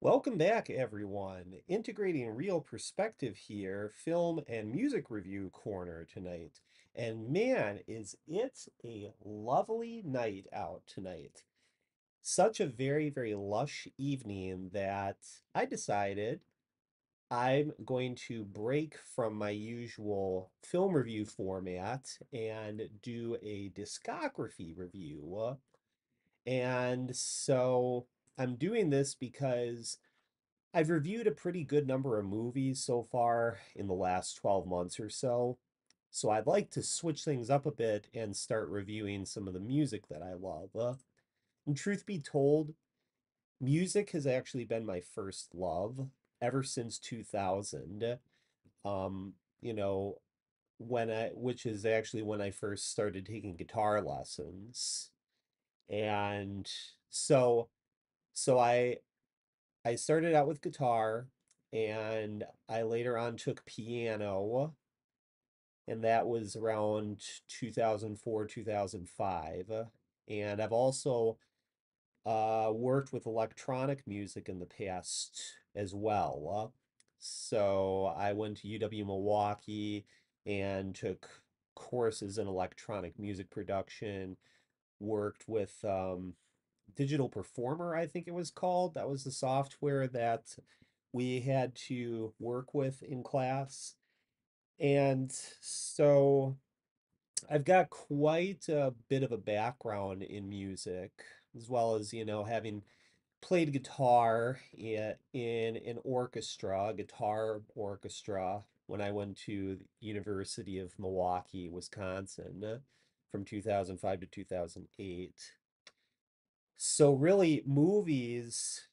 Welcome back, everyone. Integrating real perspective here, film and music review corner tonight. And man, is it a lovely night out tonight. Such a very, very lush evening that I decided I'm going to break from my usual film review format and do a discography review. And so I'm doing this because I've reviewed a pretty good number of movies so far in the last 12 months or so. So I'd like to switch things up a bit and start reviewing some of the music that I love. And truth be told, music has actually been my first love ever since 2000. Um, you know, which is actually when I first started taking guitar lessons. And so so I started out with guitar and I later on took piano, and that was around 2004, 2005. And I've also worked with electronic music in the past as well. So I went to UW Milwaukee and took courses in electronic music production, worked with Digital Performer, I think it was called. That was the software that we had to work with in class. And so I've got quite a bit of a background in music, as well as, having played guitar in an orchestra, a guitar orchestra, when I went to the University of Milwaukee, Wisconsin, from 2005 to 2008. So really, movies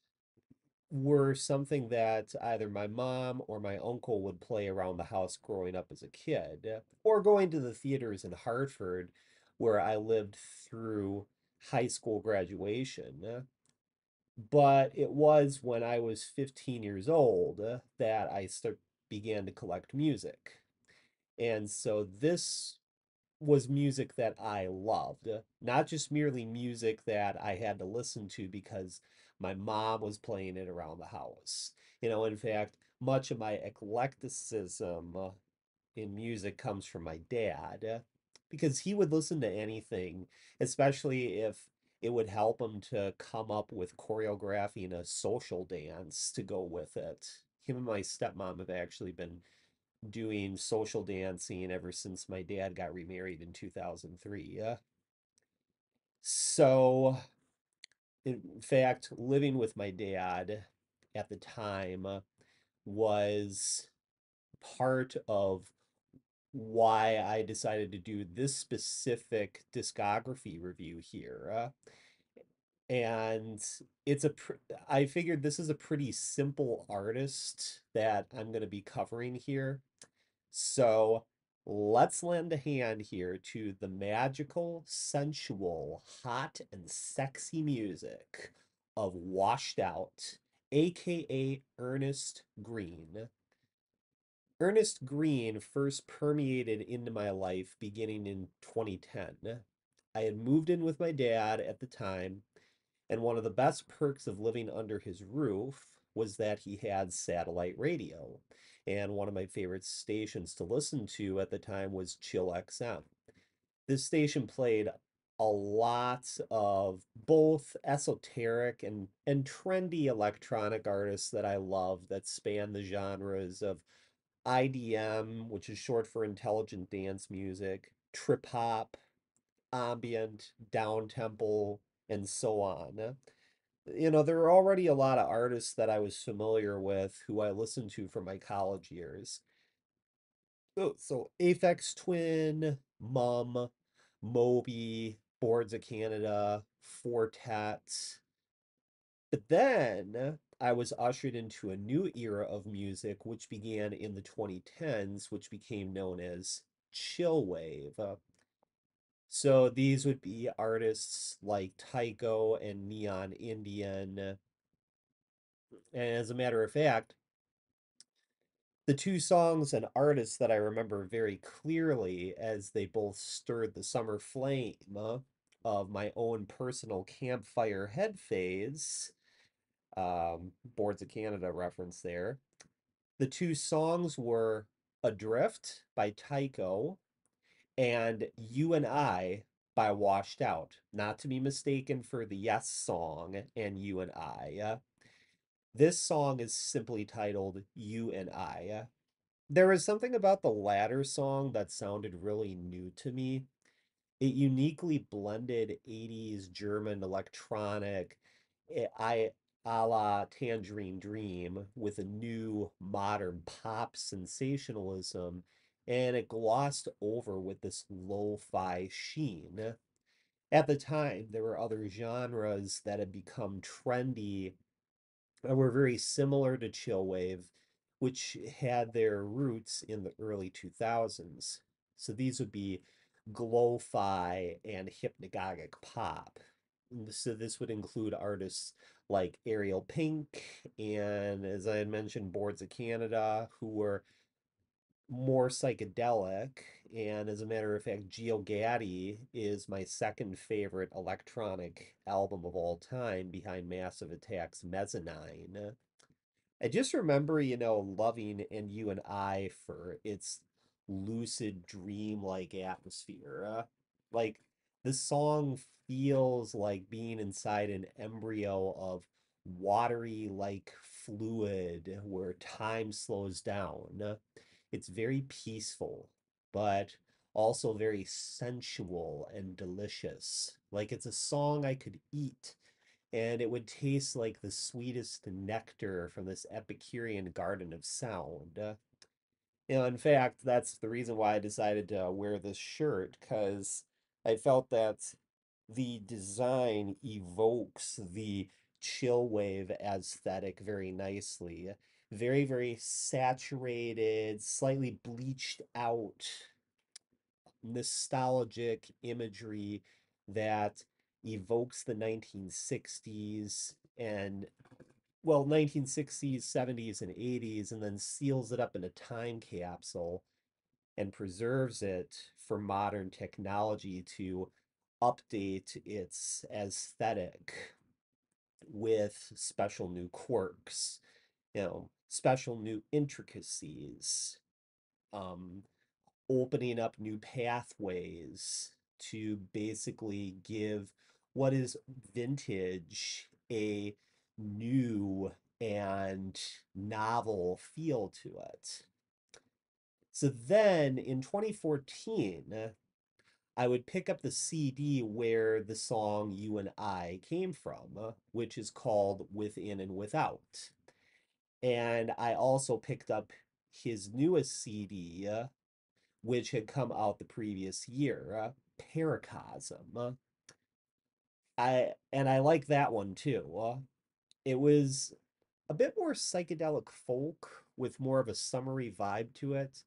were something that either my mom or my uncle would play around the house growing up as a kid, or going to the theaters in Hartford, where I lived through high school graduation. But it was when I was 15 years old that began to collect music. And so this was music that I loved, not just merely music that I had to listen to because my mom was playing it around the house. In fact, much of my eclecticism in music comes from my dad because he would listen to anything, especially if it would help him to come up with choreographing a social dance to go with it. Him and my stepmom have actually been doing social dancing ever since my dad got remarried in 2003. So, in fact, living with my dad at the time was part of why I decided to do this specific discography review here. And I figured this is a pretty simple artist that I'm going to be covering here. So let's lend a hand here to the magical, sensual, hot, and sexy music of Washed Out, aka Ernest Greene. Ernest Greene first permeated into my life beginning in 2010. I had moved in with my dad at the time, and one of the best perks of living under his roof was that he had satellite radio. And one of my favorite stations to listen to at the time was Chill XM. This station played a lot of both esoteric and trendy electronic artists that I love that span the genres of IDM, which is short for intelligent dance music, trip hop, ambient, down tempo, and so on. There were already a lot of artists that I was familiar with who I listened to from my college years. So Aphex Twin, Mum, Moby, Boards of Canada, Fortet. But then I was ushered into a new era of music, which began in the 2010s, which became known as chill wave. So these would be artists like Tycho and Neon Indian. And as a matter of fact, the two songs and artists that I remember very clearly as they both stirred the summer flame of my own personal campfire head phase Boards of Canada reference there. The two songs were Adrift by Tycho and You and I by Washed Out, not to be mistaken for the Yes song and You and I. This song is simply titled You and I. There was something about the latter song that sounded really new to me. It uniquely blended 80s German electronic, I a la Tangerine Dream with a new modern pop sensationalism, and it glossed over with this lo-fi sheen. At the time, there were other genres that had become trendy were very similar to chillwave, which had their roots in the early 2000s. So these would be glo-fi and hypnagogic pop. So this would include artists like Ariel Pink and, as I had mentioned, Boards of Canada, who were more psychedelic. And as a matter of fact, Geo Gaddy is my second favorite electronic album of all time behind Massive Attack's Mezzanine. I just remember, loving And You and I for its lucid, dream-like atmosphere. Like, the song feels like being inside an embryo of watery, like fluid where time slows down. It's very peaceful, but also very sensual and delicious. Like, it's a song I could eat and it would taste like the sweetest nectar from this Epicurean garden of sound. In fact, that's the reason why I decided to wear this shirt, because I felt that the design evokes the chill wave aesthetic very nicely. Very, very saturated, slightly bleached out, nostalgic imagery that evokes the 1960s and 1960s, 70s, and 80s, and then seals it up in a time capsule and preserves it for modern technology to update its aesthetic with special new quirks, special new intricacies, um, opening up new pathways to basically give what is vintage a new and novel feel to it. So then in 2014, I would pick up the CD where the song You and I came from, which is called Within and Without. And I also picked up his newest CD, which had come out the previous year, Paracosm. I like that one too. It was a bit more psychedelic folk with more of a summery vibe to it,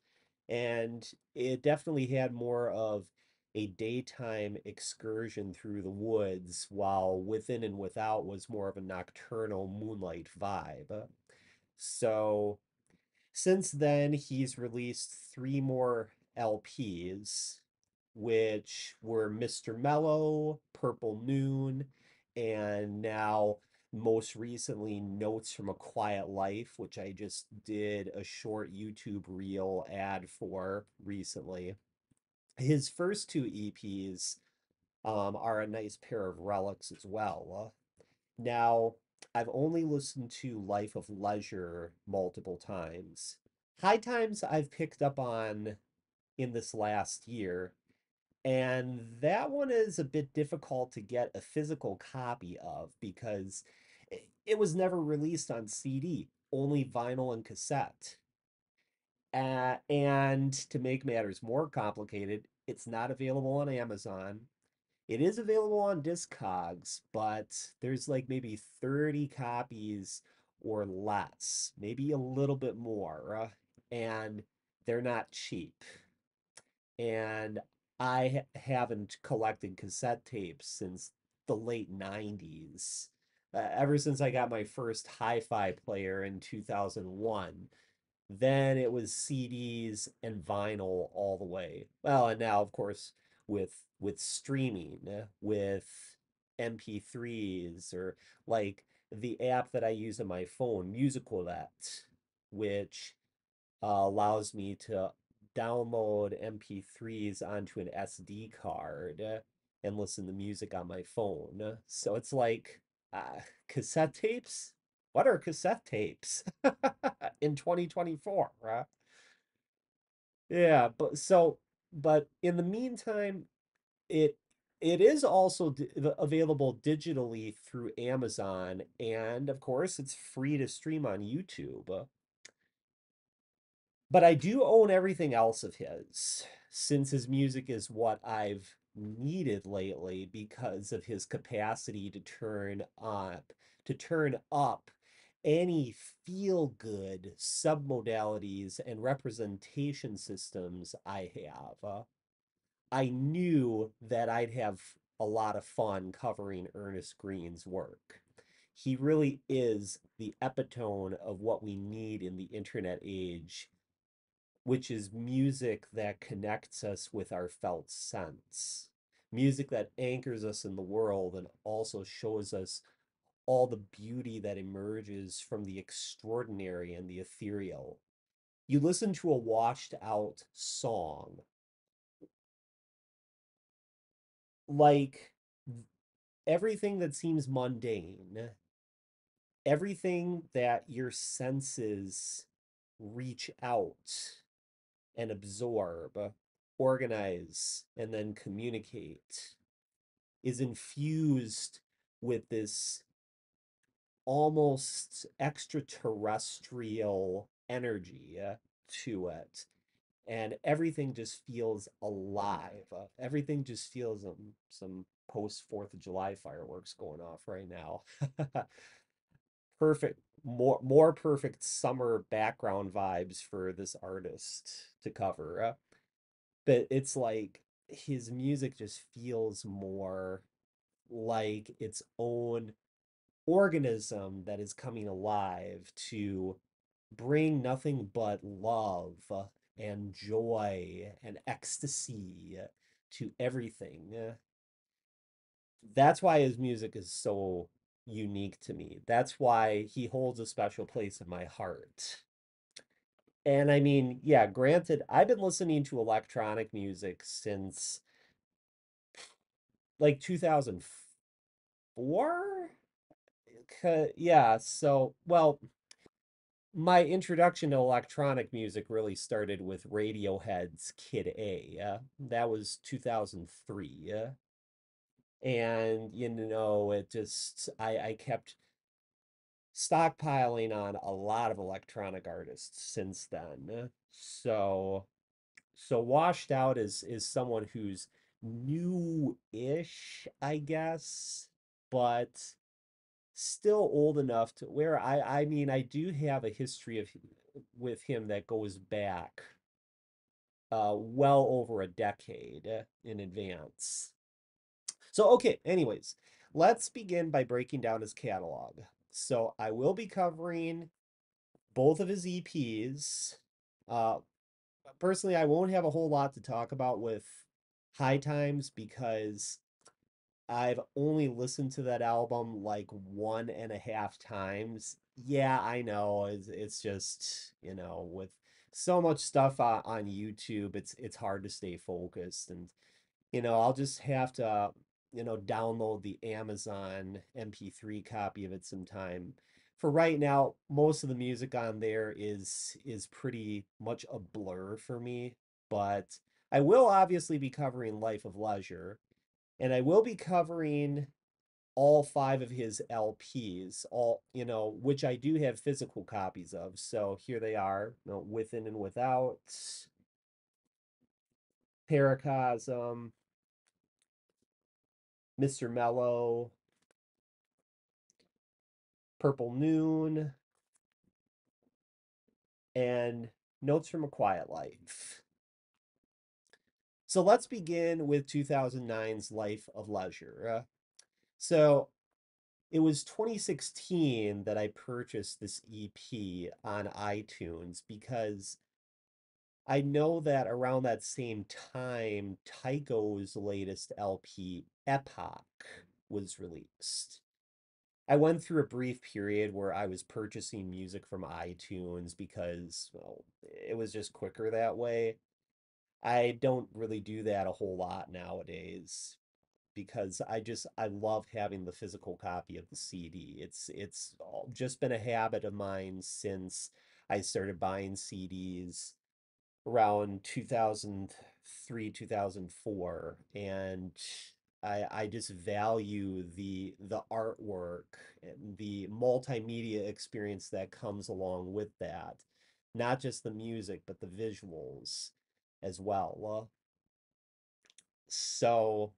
and it definitely had more of a daytime excursion through the woods, while Within and Without was more of a nocturnal moonlight vibe. So since then, he's released three more LPs, which were Mr. Mellow, Purple Noon, and now most recently Notes from a Quiet Life, which I just did a short YouTube reel ad for recently. His first two EPs are a nice pair of relics as well. Now, I've only listened to Life of Leisure multiple times. High Times I've picked up on in this last year, and that one is a bit difficult to get a physical copy of because it was never released on CD, only vinyl and cassette. And to make matters more complicated, it's not available on Amazon. It is available on Discogs, but there's like maybe 30 copies or less, maybe a little bit more, and they're not cheap. And I haven't collected cassette tapes since the late 90s. Ever since I got my first hi-fi player in 2001, then it was CDs and vinyl all the way. Well, and now of course with streaming, with MP3s or like the app that I use on my phone, Musicalet, which allows me to download MP3s onto an SD card and listen to music on my phone. So it's like cassette tapes? What are cassette tapes in 2024? Yeah, but in the meantime, it it is also available digitally through Amazon, and of course, it's free to stream on YouTube. But I do own everything else of his, since his music is what I've needed lately because of his capacity to turn up any feel good submodalities and representation systems I have. I knew that I'd have a lot of fun covering Ernest Greene's work. He really is the epitome of what we need in the internet age, which is music that connects us with our felt sense. Music that anchors us in the world and also shows us all the beauty that emerges from the extraordinary and the ethereal. You listen to a washed out song, like everything that seems mundane, everything that your senses reach out and absorb, organize, and then communicate is infused with this almost extraterrestrial energy to it. And everything just feels alive. Everything just feels some post 4th of July fireworks going off right now. Perfect, more perfect summer background vibes for this artist to cover. But it's like his music just feels more like its own organism that is coming alive to bring nothing but love and joy and ecstasy to everything. That's why his music is so unique to me. That's why he holds a special place in my heart. And I mean, yeah, granted, I've been listening to electronic music since like 2004. Yeah, so, well, my introduction to electronic music really started with Radiohead's Kid A. That was 2003. And, I kept stockpiling on a lot of electronic artists since then. So Washed Out is someone who's new-ish, I guess, but still old enough to where I mean I do have a history of with him that goes back well over a decade in advance. So okay, anyways, let's begin by breaking down his catalog. So I will be covering both of his EPs. Uh Personally, I won't have a whole lot to talk about with High Times because I've only listened to that album like 1.5 times. Yeah, I know. It's just, with so much stuff on YouTube, it's hard to stay focused. And, I'll just have to, download the Amazon MP3 copy of it sometime. For right now, most of the music on there is pretty much a blur for me, but I will obviously be covering Life of Leisure. And I will be covering all five of his LPs, which I do have physical copies of. So here they are, Within and Without, Paracosm, Mr. Mellow, Purple Noon, and Notes from a Quiet Life. So let's begin with 2009's Life of Leisure. So it was 2016 that I purchased this EP on iTunes because I know that around that same time, Tycho's latest LP, Epoch, was released. I went through a brief period where I was purchasing music from iTunes because, well, it was just quicker that way. I don't really do that a whole lot nowadays because I love having the physical copy of the CD. Just been a habit of mine since I started buying CDs around 2003, 2004, and I just value the artwork and the multimedia experience that comes along with that. Not just the music, but the visuals as well. So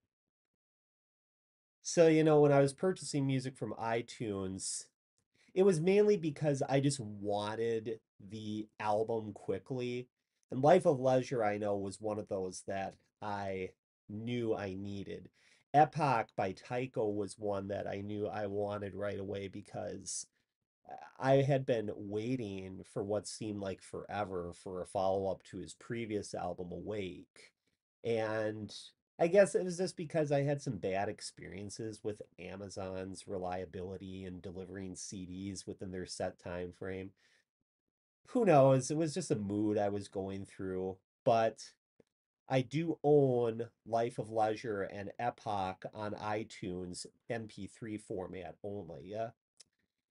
when I was purchasing music from iTunes, it was mainly because I just wanted the album quickly. And Life of Leisure, I know, was one of those that I knew I needed. Epoch by Tycho was one that I knew I wanted right away because I had been waiting for what seemed like forever for a follow-up to his previous album, Awake. And I guess it was just because I had some bad experiences with Amazon's reliability in delivering CDs within their set time frame. Who knows? It was just a mood I was going through. But I do own Life of Leisure and Epoch on iTunes MP3 format only.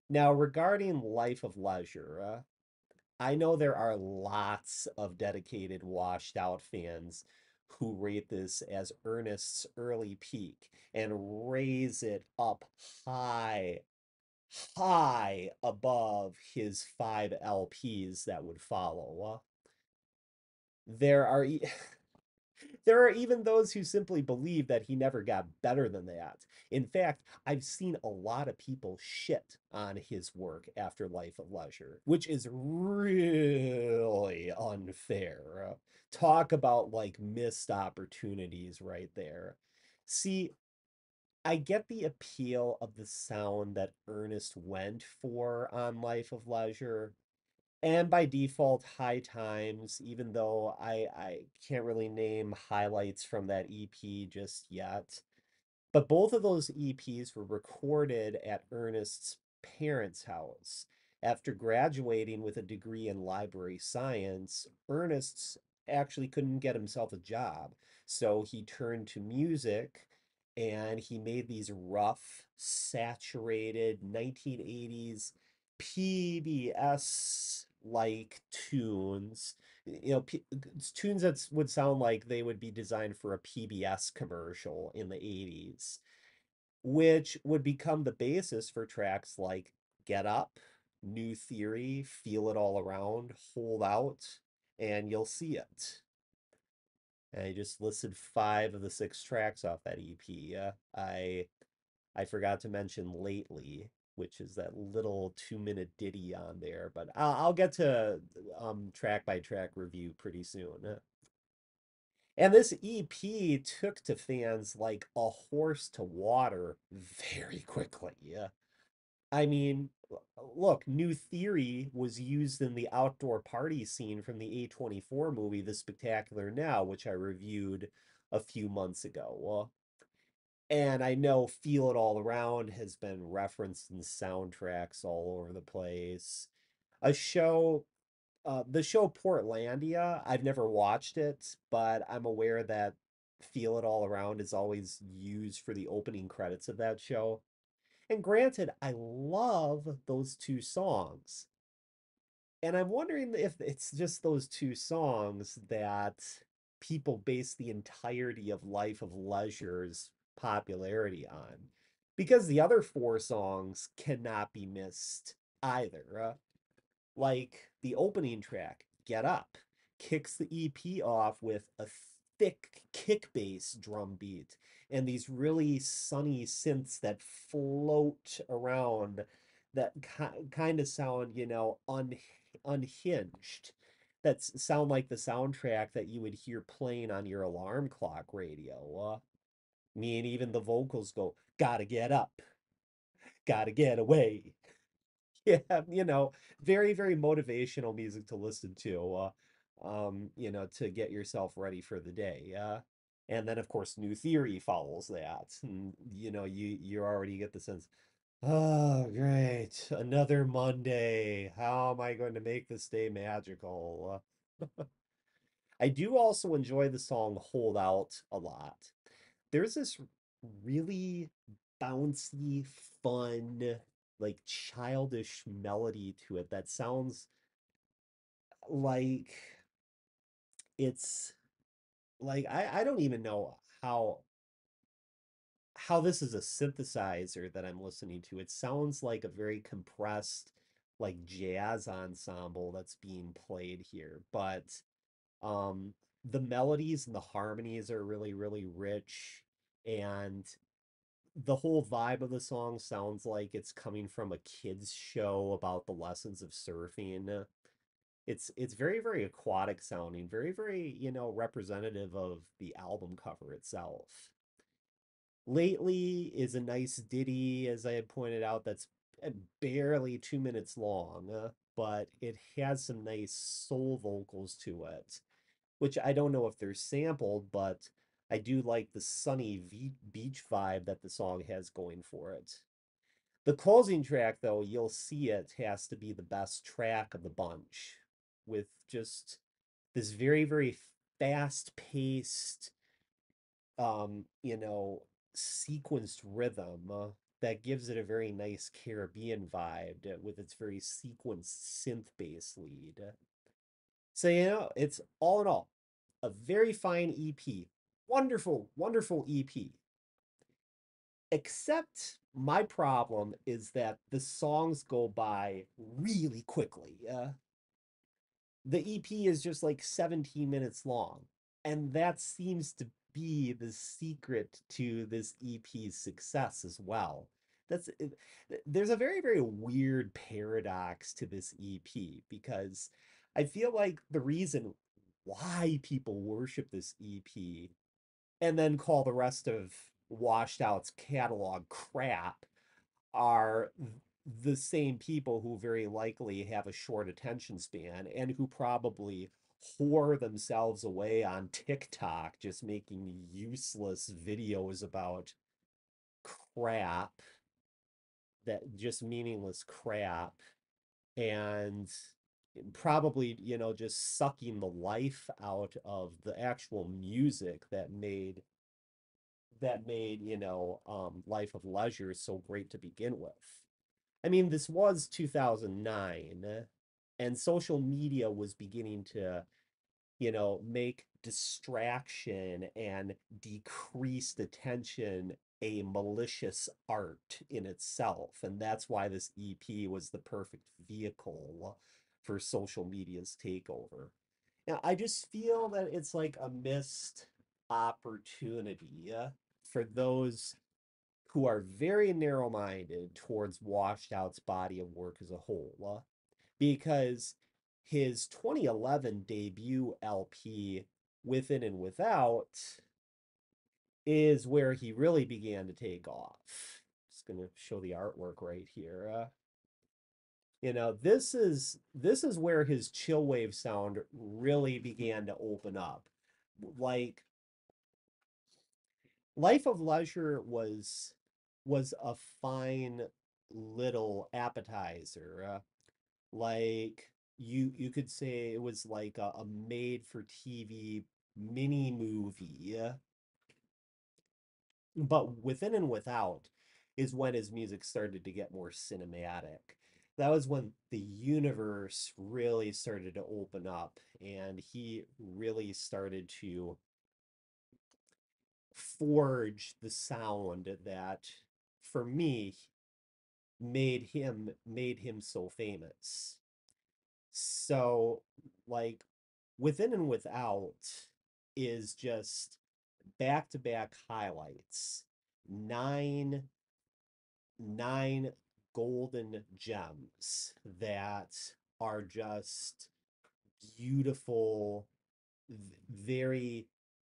Now, regarding Life of Leisure, I know there are lots of dedicated, washed out fans who rate this as Ernest's early peak and raise it up high, high above his five LPs that would follow. There are There are even those who simply believe that he never got better than that. In fact, I've seen a lot of people shit on his work after Life of Leisure, which is really unfair. Talk about like missed opportunities right there. See, I get the appeal of the sound that Ernest went for on Life of Leisure, and by default, High Times, even though I can't really name highlights from that EP just yet. But both of those EPs were recorded at Ernest's parents' house. After graduating with a degree in library science, Ernest actually couldn't get himself a job. So he turned to music and he made these rough, saturated 1980s PBS like tunes. Tunes that would sound like they would be designed for a PBS commercial in the 80s, which would become the basis for tracks like Get Up, New Theory, Feel It All Around, Hold Out, and You'll See It. And I just listed five of the six tracks off that EP. I forgot to mention Lately, which is that little 2-minute ditty on there, but I'll get to track by track review pretty soon. And this EP took to fans like a horse to water very quickly. Yeah. I mean, look, New Theory was used in the outdoor party scene from the A24 movie The Spectacular Now, which I reviewed a few months ago. And I know Feel It All Around has been referenced in soundtracks all over the place. A show the show Portlandia, I've never watched it, but I'm aware that Feel It All Around is always used for the opening credits of that show. And granted, I love those two songs. And I'm wondering if it's just those two songs that people base the entirety of Life of Leisure's popularity on. Because the other four songs cannot be missed either. Like the opening track, Get Up, kicks the EP off with a thick kick bass drum beat and these really sunny synths that float around that kind of sound, unhinged. That sound like the soundtrack that you would hear playing on your alarm clock radio. Me and even the vocals go, gotta get up, gotta get away. Yeah, very, very motivational music to listen to, to get yourself ready for the day. Yeah. And then of course New Theory follows that. And you already get the sense, Oh, great. Another Monday. How am I going to make this day magical? I do also enjoy the song Hold Out a lot. There's this really bouncy, fun, like childish melody to it that sounds like it's like I don't even know how this is a synthesizer that I'm listening to. It sounds like a very compressed, like jazz ensemble that's being played here. But um, the melodies and the harmonies are really, really rich, and the whole vibe of the song sounds like it's coming from a kids show about the lessons of surfing. It's very, very aquatic sounding, very, very, representative of the album cover itself. Lately is a nice ditty, as I had pointed out, that's barely 2 minutes long, but it has some nice soul vocals to it, which I don't know if they're sampled, but I do like the sunny beach vibe that the song has going for it. The closing track, though, you'll see it has to be the best track of the bunch, with just this very, very fast paced you know, sequenced rhythm that gives it a very nice Caribbean vibe with its very sequenced synth bass lead. So, it's all in all a very fine EP. Wonderful, wonderful EP. Except my problem is that the songs go by really quickly. The EP is just like 17 minutes long. And that seems to be the secret to this EP's success as well. There's a very, very weird paradox to this EP because I feel like the reason why people worship this EP and then call the rest of Washed Out's catalog crap are the same people who very likely have a short attention span and who probably whore themselves away on TikTok just making useless videos about crap, that just meaningless crap, and probably, just sucking the life out of the actual music that made Life of Leisure so great to begin with. I mean, this was 2009, and social media was beginning to, make distraction and decreased attention a malicious art in itself. And that's why this EP was the perfect vehicle for social media's takeover. Now, I just feel that it's like a missed opportunity for those who are very narrow minded towards Washed Out's body of work as a whole, because his 2011 debut LP, Within and Without, is where he really began to take off. Just going to show the artwork right here. This is where his chill wave sound really began to open up. Like Life of Leisure was a fine little appetizer. Like you could say it was like a made for TV mini movie. But Within and Without is when his music started to get more cinematic. That was when the universe really started to open up and he really started to forge the sound that, for me, made him so famous. So, like, Within and Without is just back to back highlights. Nine nine golden gems that are just beautiful, very,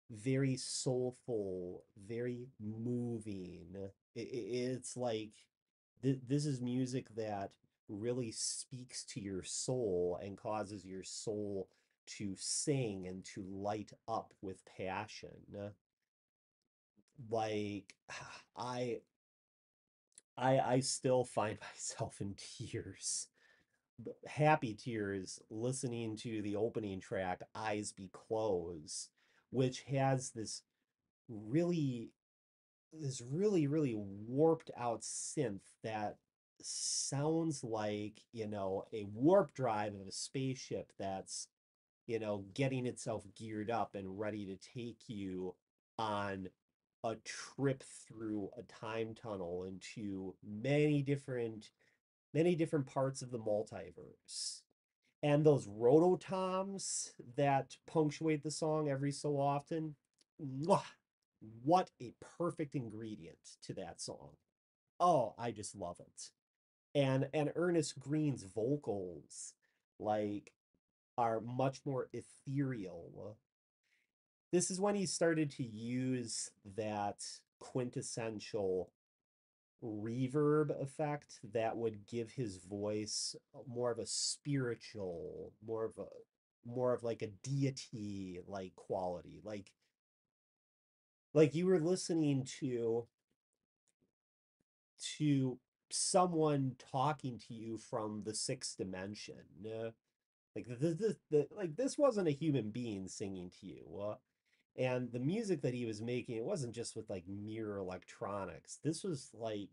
very soulful, very moving. It's like this is music that really speaks to your soul and causes your soul to sing and to light up with passion. Like I I still find myself in tears, happy tears, listening to the opening track, Eyes Be Closed, which has really, really warped out synth that sounds like, a warp drive of a spaceship that's, getting itself geared up and ready to take you on a trip through a time tunnel into many different parts of the multiverse. And those rototoms that punctuate the song every so often, mwah, what a perfect ingredient to that song. Oh, I just love it. And Ernest Greene's vocals like are much more ethereal. This is when he started to use that quintessential reverb effect that would give his voice more of a spiritual, more of like a deity like quality. Like you were listening to someone talking to you from the sixth dimension. Like like this wasn't a human being singing to you. And the music that he was making, it wasn't just with like mere electronics. This was like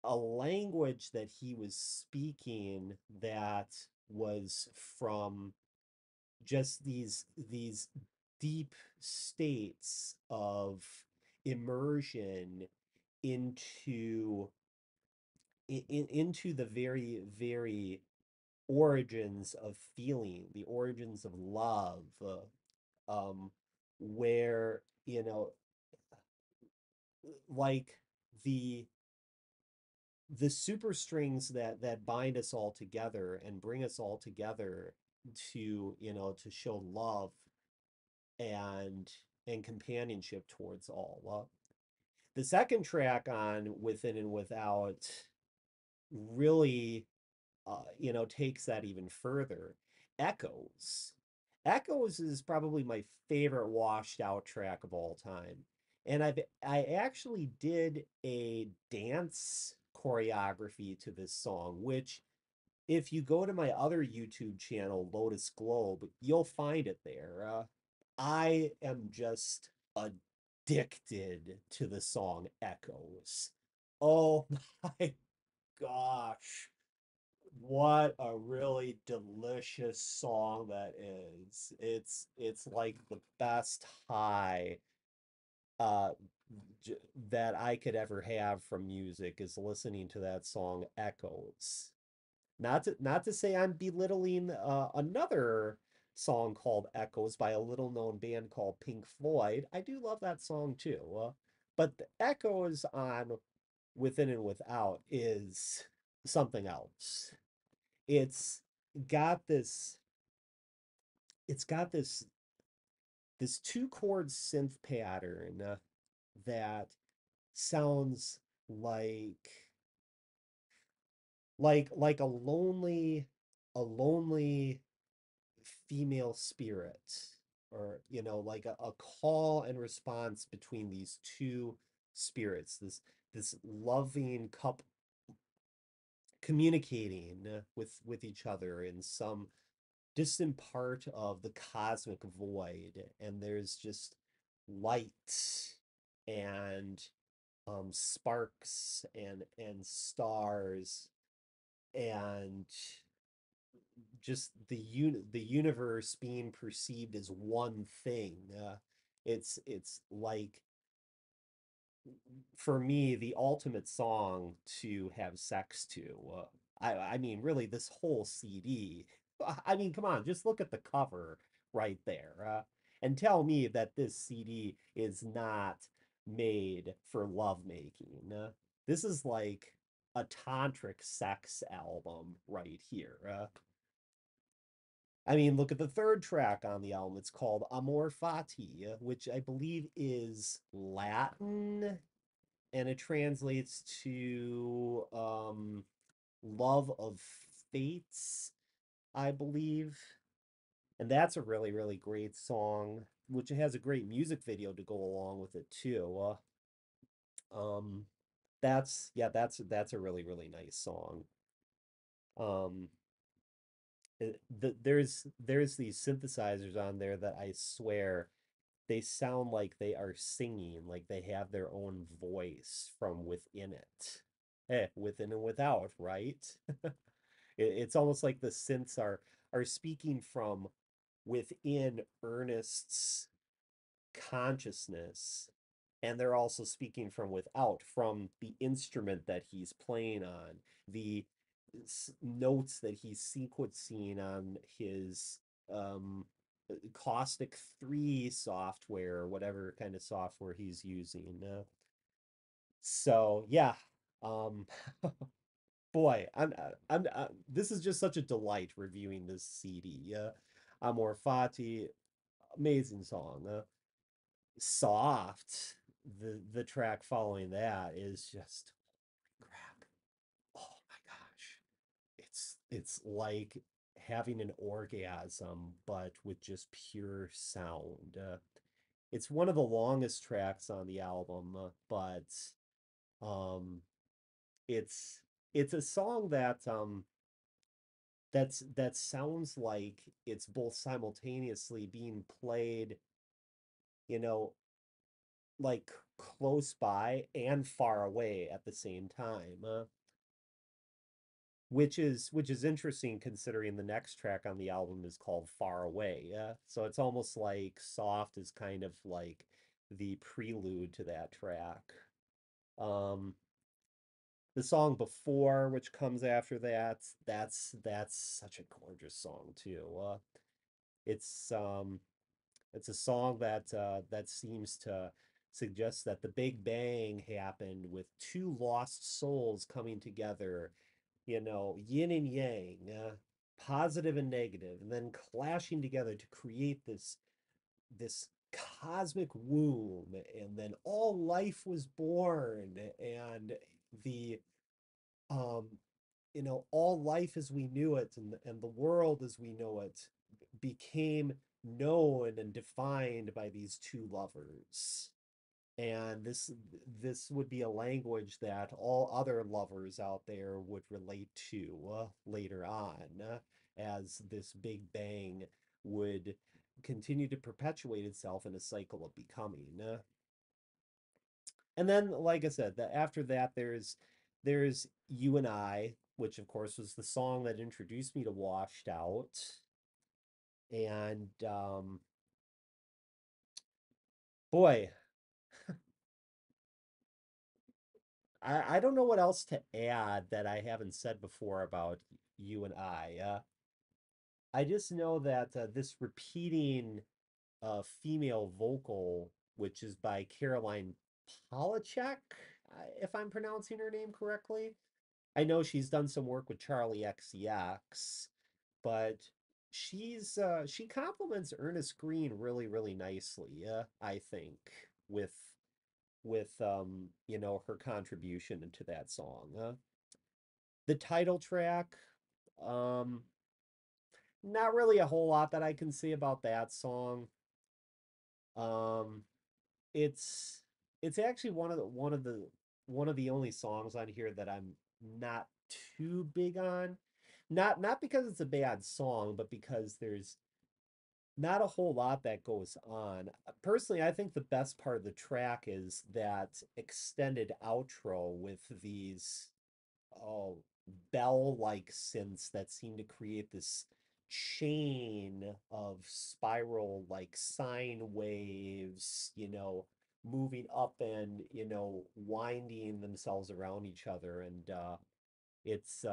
a language that he was speaking that was from just these deep states of immersion into into the very origins of feeling, the origins of love, where like the the super strings that bind us all together and bring us all together to to show love and companionship towards all. The second track on Within and Without really takes that even further. Echoes. Echoes is probably my favorite washed out track of all time. And I actually did a dance choreography to this song, which if you go to my other YouTube channel, Lotus Globe, you'll find it there. I am just addicted to the song Echoes. Oh my gosh. What a really delicious song that is. It's like the best high uh that I could ever have from music is listening to that song Echoes. Not to say I'm belittling another song called Echoes by a little known band called Pink Floyd. I do love that song too. But the Echoes on Within and Without is something else. It's got this it's got this two chord synth pattern that sounds like a lonely female spirit, or like a call and response between these two spirits, this loving couple communicating with each other in some distant part of the cosmic void, and there's just light and sparks and stars and just the universe being perceived as one thing. It's like, for me, the ultimate song to have sex to. I mean, really, this whole CD. I mean, come on, just look at the cover right there, and tell me that this CD is not made for lovemaking. This is like a tantric sex album right here. I mean, look at the third track on the album. It's called Amor Fati, which I believe is Latin, and it translates to love of fates, I believe. And that's a really great song, which has a great music video to go along with it too. Um that's a really, really nice song. Um, there's these synthesizers on there that I swear they sound like they are singing, like they have their own voice from within it. Within and without, right? It's almost like the synths are speaking from within Ernest's consciousness, and they're also speaking from without, from the instrument that he's playing on, the notes that he's sequencing on his um caustic 3 software, whatever kind of software he's using. So yeah, um boy, this is just such a delight reviewing this CD. Amor Fati, amazing song. Soft, the track following that is just crap. Oh my gosh. It's like having an orgasm, but with just pure sound. It's one of the longest tracks on the album, but um, it's it's a song that sounds like it's both simultaneously being played, you know, like close by and far away at the same time. Which is interesting considering the next track on the album is called Far Away. Yeah. So it's almost like Soft is kind of like the prelude to that track. Um, the song before, which comes after that, that's such a gorgeous song too. It's um it's a song that seems to suggest that the Big Bang happened with two lost souls coming together, yin and yang, positive and negative, and then clashing together to create this cosmic womb, and then all life was born, and the um all life as we knew it, and the world as we know it became known and defined by these two lovers. And this would be a language that all other lovers out there would relate to later on, as this Big Bang would continue to perpetuate itself in a cycle of becoming. And then, like I said, after that, there's You and I, which of course was the song that introduced me to Washed Out. And boy, I don't know what else to add that I haven't said before about You and I. I just know that this repeating female vocal, which is by Caroline Polachek, if I'm pronouncing her name correctly. I know she's done some work with Charlie XCX, but she complements Ernest Greene really, really nicely, I think, with her contribution into that song. The title track, um, not really a whole lot that I can say about that song. Um, it's it's actually one of the only songs on here that I'm not too big on. Not because it's a bad song, but because there's not a whole lot that goes on. Personally, I think the best part of the track is that extended outro with these oh bell-like synths that seem to create this chain of spiral like sine waves, moving up and winding themselves around each other, and it's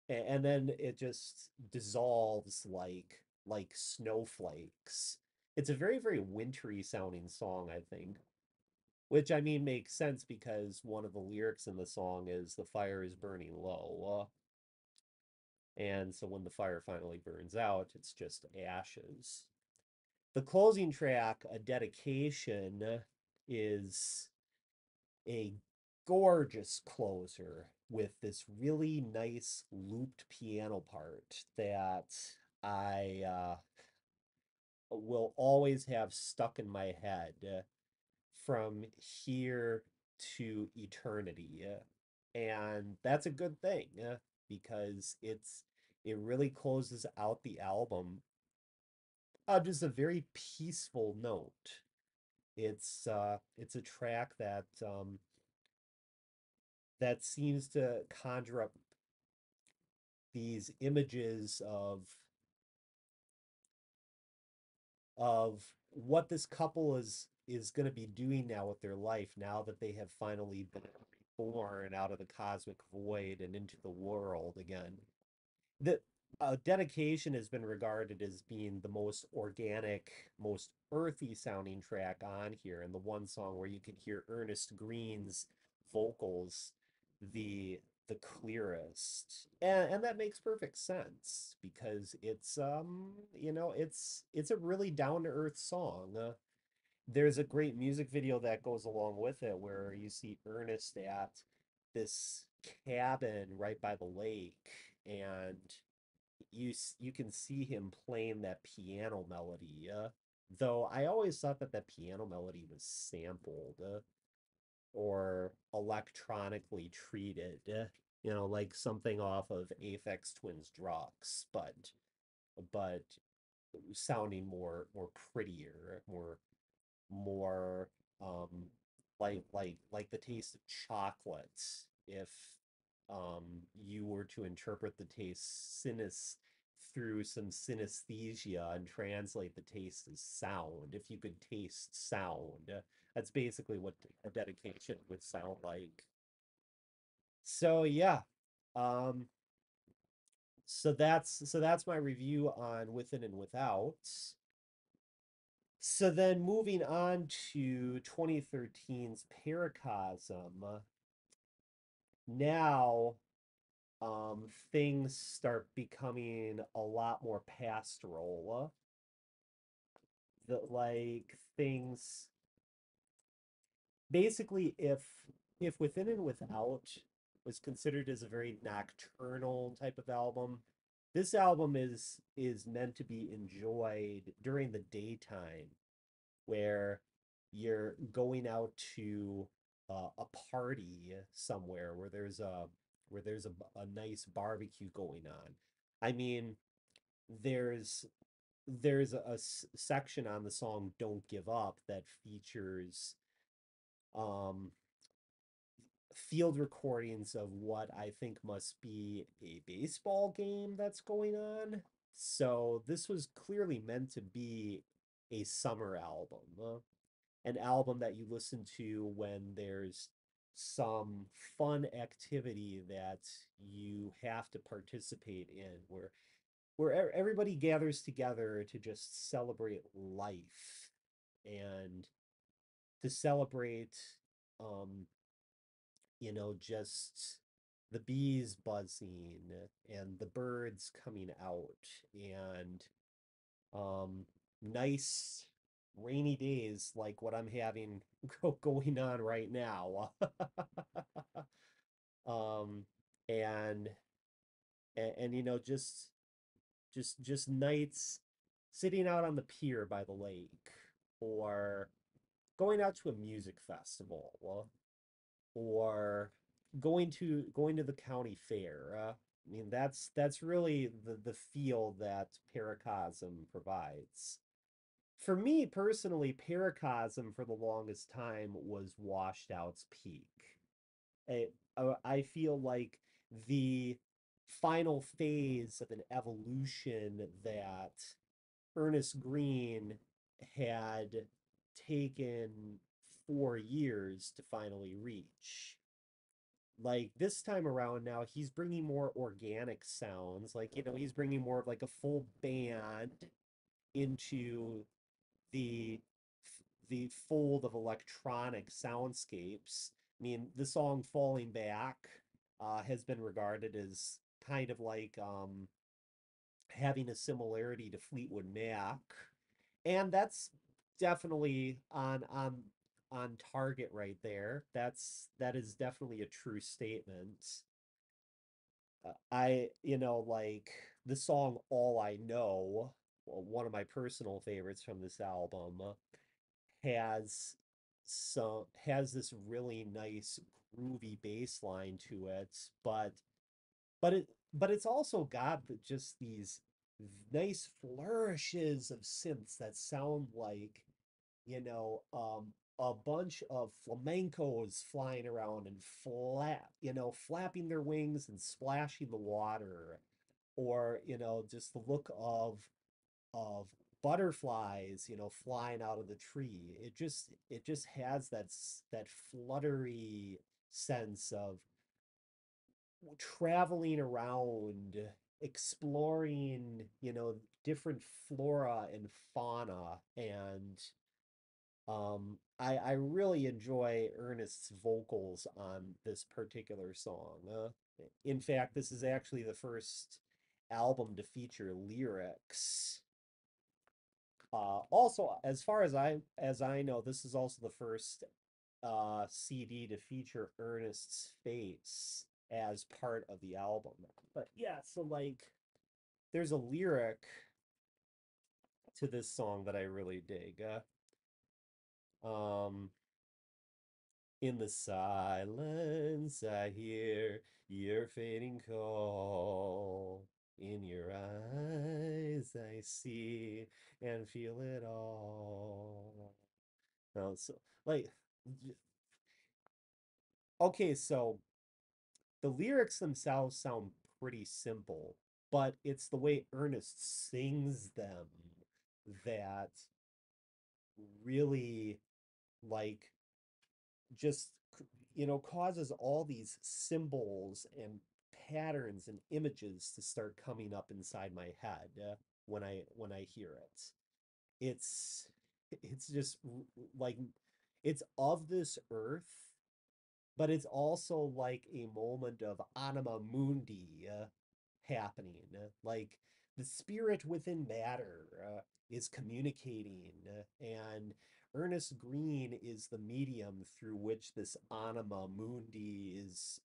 and then it just dissolves like snowflakes. It's a very, very wintry sounding song, I think. Which I mean makes sense because one of the lyrics in the song is the fire is burning low. And so when the fire finally burns out, it's just ashes. The closing track, A Dedication, is a gorgeous closer with this really nice looped piano part that I will always have stuck in my head from here to eternity. And that's a good thing because it really closes out the album on just a very peaceful note. It's a track that that seems to conjure up these images of what this couple is going to be doing now with their life now that they have finally been reborn out of the cosmic void and into the world again. The dedication has been regarded as being the most organic, most earthy sounding track on here, and the one song where you can hear Ernest Greene's vocals the the clearest. And that makes perfect sense because it's a really down to earth song. There's a great music video that goes along with it where you see Ernest at this cabin right by the lake, and you can see him playing that piano melody. Though I always thought that that piano melody was sampled or electronically treated, like something off of Aphex Twin's Drugs, but sounding more prettier, more like the taste of chocolate if you were to interpret the taste through some synesthesia and translate the taste as sound. If you could taste sound, that's basically what a dedication would sound like. So yeah, um, so that's my review on Within and Without. So then moving on to 2013's Paracosm, now things start becoming a lot more pastoral. Like things basically if Within and Without was considered as a very nocturnal type of album, this album is meant to be enjoyed during the daytime where you're going out to a party somewhere where there's a nice barbecue going on. I mean, there's there's a section on the song "Don't Give Up" that features um field recordings of what I think must be a baseball game that's going on. So this was clearly meant to be a summer album. An album that you listen to when there's some fun activity that you have to participate in where everybody gathers together to just celebrate life and to celebrate um just the bees buzzing and the birds coming out and nice rainy days like what I'm having going on right now. um and and just nights sitting out on the pier by the lake or going out to a music festival or going to the county fair. I mean, that's really the feel that Paracosm provides. For me personally, Paracosm for the longest time was Washed Out's peak. I feel like the final phase of an evolution that Ernest Greene had taken 4 years to finally reach. Like this time around now, he's bringing more organic sounds. Like, he's bringing more of like a full band into the the fold of electronic soundscapes. I mean, the song Falling Back has been regarded as kind of like having a similarity to Fleetwood Mac. And that's definitely on target right there. That is definitely a true statement. Like the song All I Know, one of my personal favorites from this album, has has this really nice groovy bass line to it, but it's also got just these nice flourishes of synths that sound like, you know, a bunch of flamencos flying around and flapping their wings and splashing the water, or, just the look of butterflies, flying out of the tree. It just has that fluttery sense of traveling around, exploring, different flora and fauna. And I really enjoy Ernest's vocals on this particular song. In fact, this is actually the first album to feature lyrics. Also, as far as I know, this is also the first CD to feature Ernest's face as part of the album. But yeah, so like there's a lyric to this song that I really dig. Um, in the silence, I hear your fading call. In your eyes, I see and feel it all. No, so like, okay, so the lyrics themselves sound pretty simple, but it's the way Ernest sings them that really, like, just causes all these symbols and patterns and images to start coming up inside my head when I hear it. It's just like it's of this earth, but it's also like a moment of anima mundi happening. Like the spirit within matter is communicating, and Ernest Greene is the medium through which this anima mundi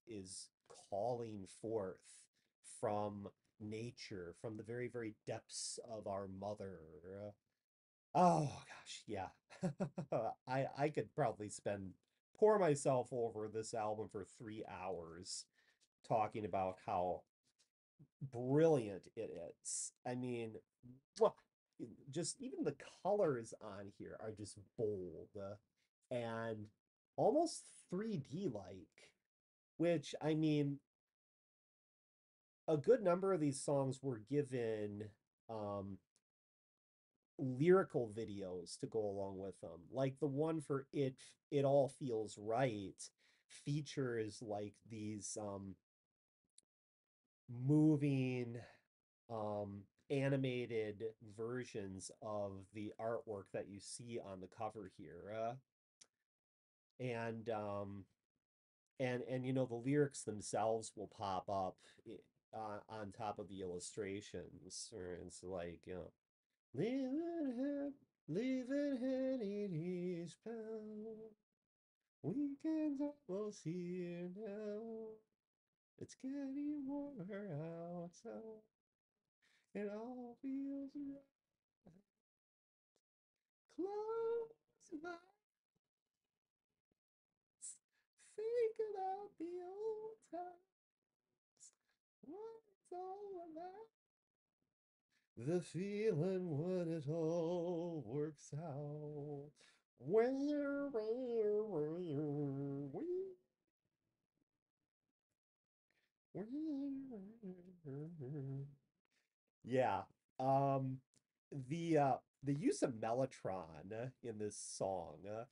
is calling forth from nature, from the very, very depths of our mother. Oh gosh, yeah. I could probably pour myself over this album for 3 hours talking about how brilliant it is. I mean, mwah, just even the colors on here are just bold, and almost 3D like, which I mean, a good number of these songs were given um lyrical videos to go along with them. Like the one for It All Feels Right features like these moving animated versions of the artwork that you see on the cover here. And the lyrics themselves will pop up on top of the illustrations, or it's like, leave it here, leave it here, it is bound. Weekends almost here now. It's getting warmer outside. It all feels right. Close my eyes. Think about the old times. What it's all about. The feeling when it all works out. Yeah. Um, the use of Mellotron in this song,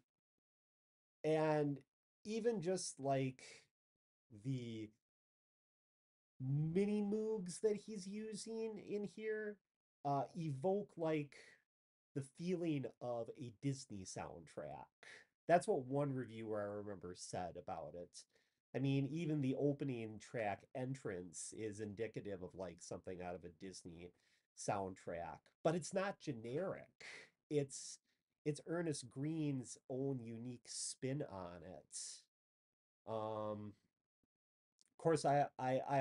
and even just like the mini moogs that he's using in here, evoke like the feeling of a Disney soundtrack. That's what one reviewer I remember said about it. I mean, even the opening track entrance is indicative of like something out of a Disney soundtrack, but it's not generic. It's it's Ernest Greene's own unique spin on it. Of course, I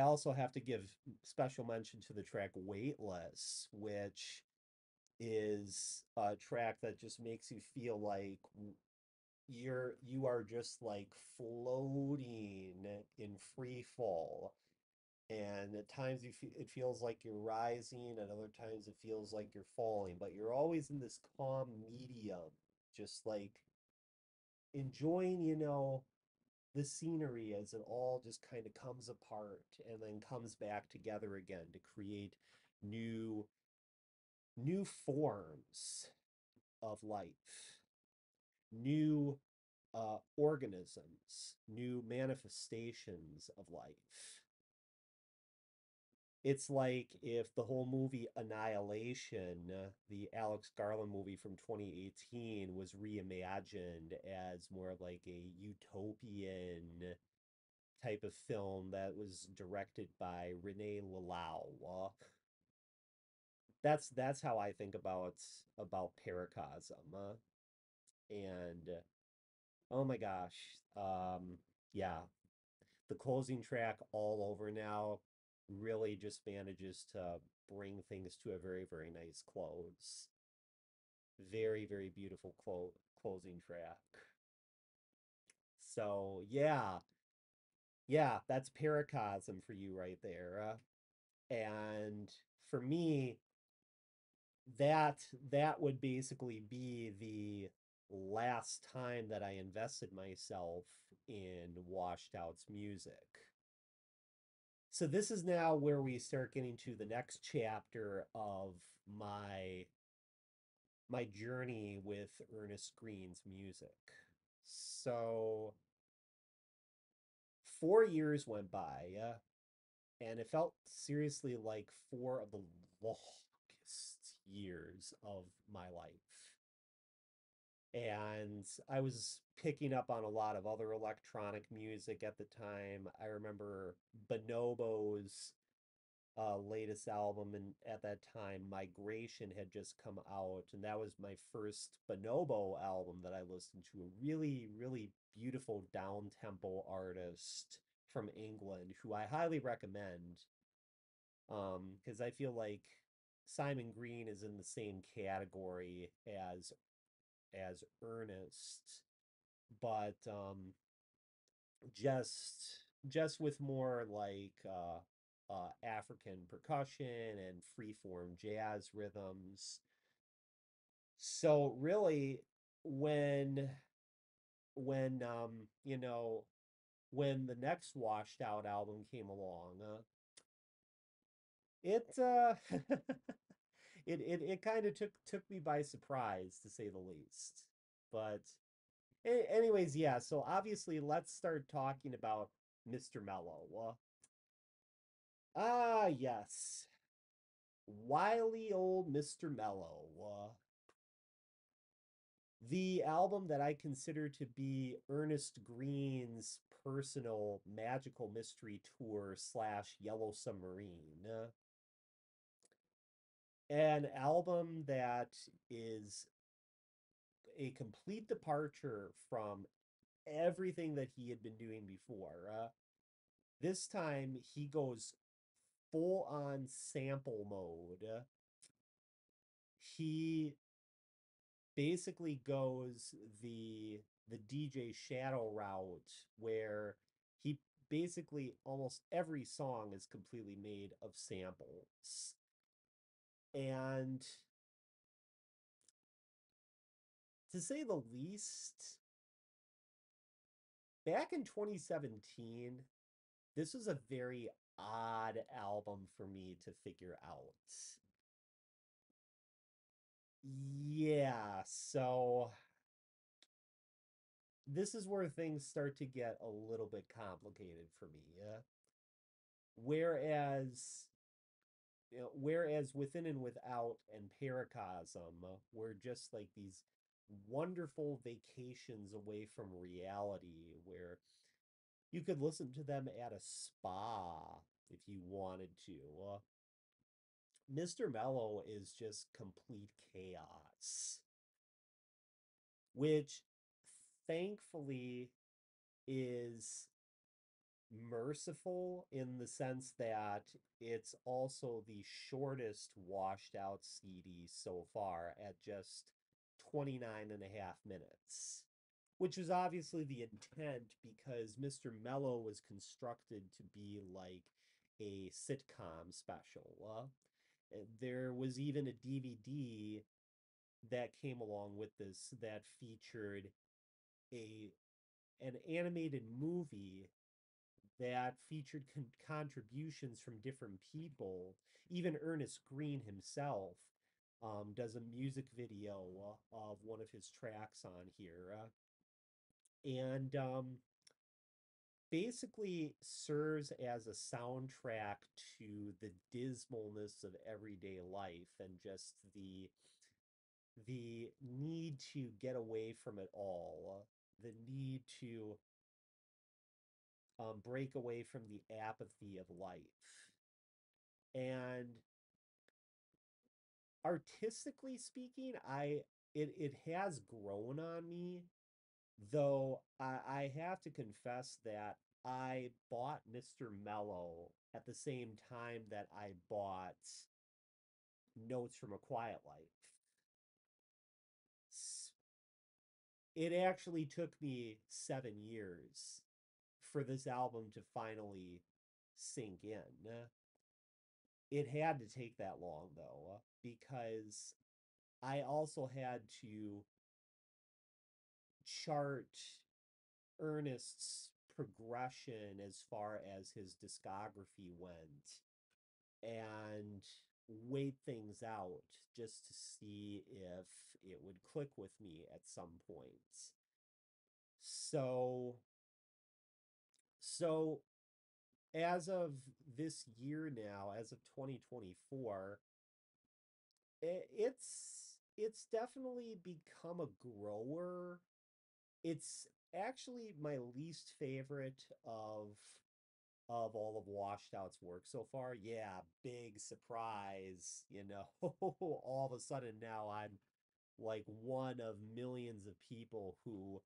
also have to give special mention to the track Weightless, which is a track that just makes you feel like you are just like floating in free fall. And at times it feels like you're rising, and other times it feels like you're falling, but you're always in this calm medium, just like enjoying, the scenery as it all just kind of comes apart and then comes back together again to create new new forms of life, new organisms, new manifestations of life. It's like if the whole movie Annihilation, the Alex Garland movie from 2018, was reimagined as more of like a utopian type of film that was directed by Renee Lalau. That's how I think about Paracosm. And oh my gosh, yeah, the closing track All Over Now really just manages to bring things to a very, very nice close. Very, very beautiful closing track. So yeah, that's Paracosm for you right there. And for me, that that would basically be the last time that I invested myself in Washed Out's music. So this is now where we start getting to the next chapter of my journey with Ernest Greene's music. So 4 years went by, and it felt seriously like four of the longest years of my life. And I was picking up on a lot of other electronic music at the time. I remember Bonobo's latest album, and at that time Migration had just come out, and that was my first Bonobo album that I listened to. A really, really beautiful down tempo artist from England who I highly recommend, because I feel like Simon Green is in the same category as Ernest, but just with more like African percussion and freeform jazz rhythms. So really, when when the next Washed Out album came along, it it kind of took me by surprise, to say the least. But anyways, yeah. So obviously, let's start talking about Mr. Mellow. Yes, wily old Mr. Mellow. The album that I consider to be Ernest Greene's personal magical mystery tour slash Yellow Submarine. An album that is a complete departure from everything that he had been doing before. This time he goes full on sample mode. He basically goes the DJ Shadow route, where he basically almost every song is completely made of samples. And to say the least, back in 2017, this was a very odd album for me to figure out. Yeah, so this is where things start to get a little bit complicated for me. Whereas, whereas Within and Without and Paracosm were just like these wonderful vacations away from reality, where you could listen to them at a spa if you wanted to. Mr. Mellow is just complete chaos, which thankfully is merciful in the sense that it's also the shortest Washed Out CD so far at just 29 and a half minutes. which was obviously the intent because Mr. Mello was constructed to be like a sitcom special. There was even a DVD that came along with this that featured a an animated movie that featured contributions from different people. Even Ernest Greene himself does a music video of one of his tracks on here. And basically serves as a soundtrack to the dismalness of everyday life and just the need to get away from it all, the need to break away from the apathy of life. And artistically speaking, it has grown on me, though I have to confess that I bought Mr. Mellow at the same time that I bought Notes from a Quiet Life. It actually took me 7 years for this album to finally sink in. It had to take that long, though, because I also had to chart Ernest's progression as far as his discography went and wait things out just to see if it would click with me at some point. So so as of this year now, as of 2024, it's definitely become a grower. It's actually my least favorite of all of Washed Out's work so far. Yeah, big surprise, all of a sudden now I'm like one of millions of people who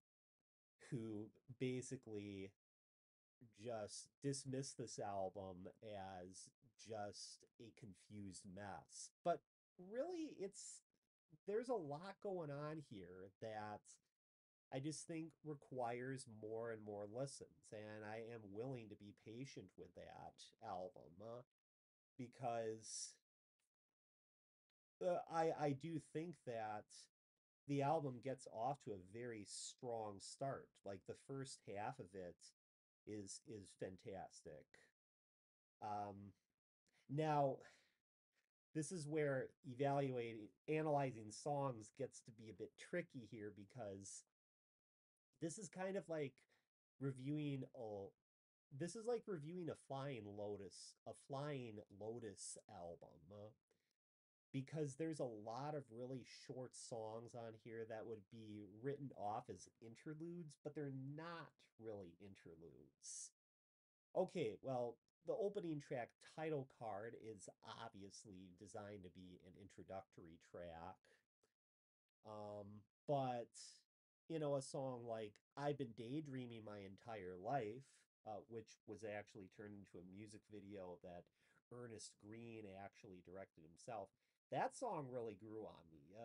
basically just dismiss this album as just a confused mess. But really, there's a lot going on here that I just think requires more and more listens, and I am willing to be patient with that album because I do think that the album gets off to a very strong start. Like the first half of it is fantastic. Now this is where analyzing songs gets to be a bit tricky here because this is kind of like reviewing a this is like reviewing a Flying Lotus album, because there's a lot of really short songs on here that would be written off as interludes, but they're not really interludes. Okay, well, the opening track, Title Card, is obviously designed to be an introductory track. But a song like I've Been Daydreaming My Entire Life, which was actually turned into a music video that Ernest Greene actually directed himself, that song really grew on me.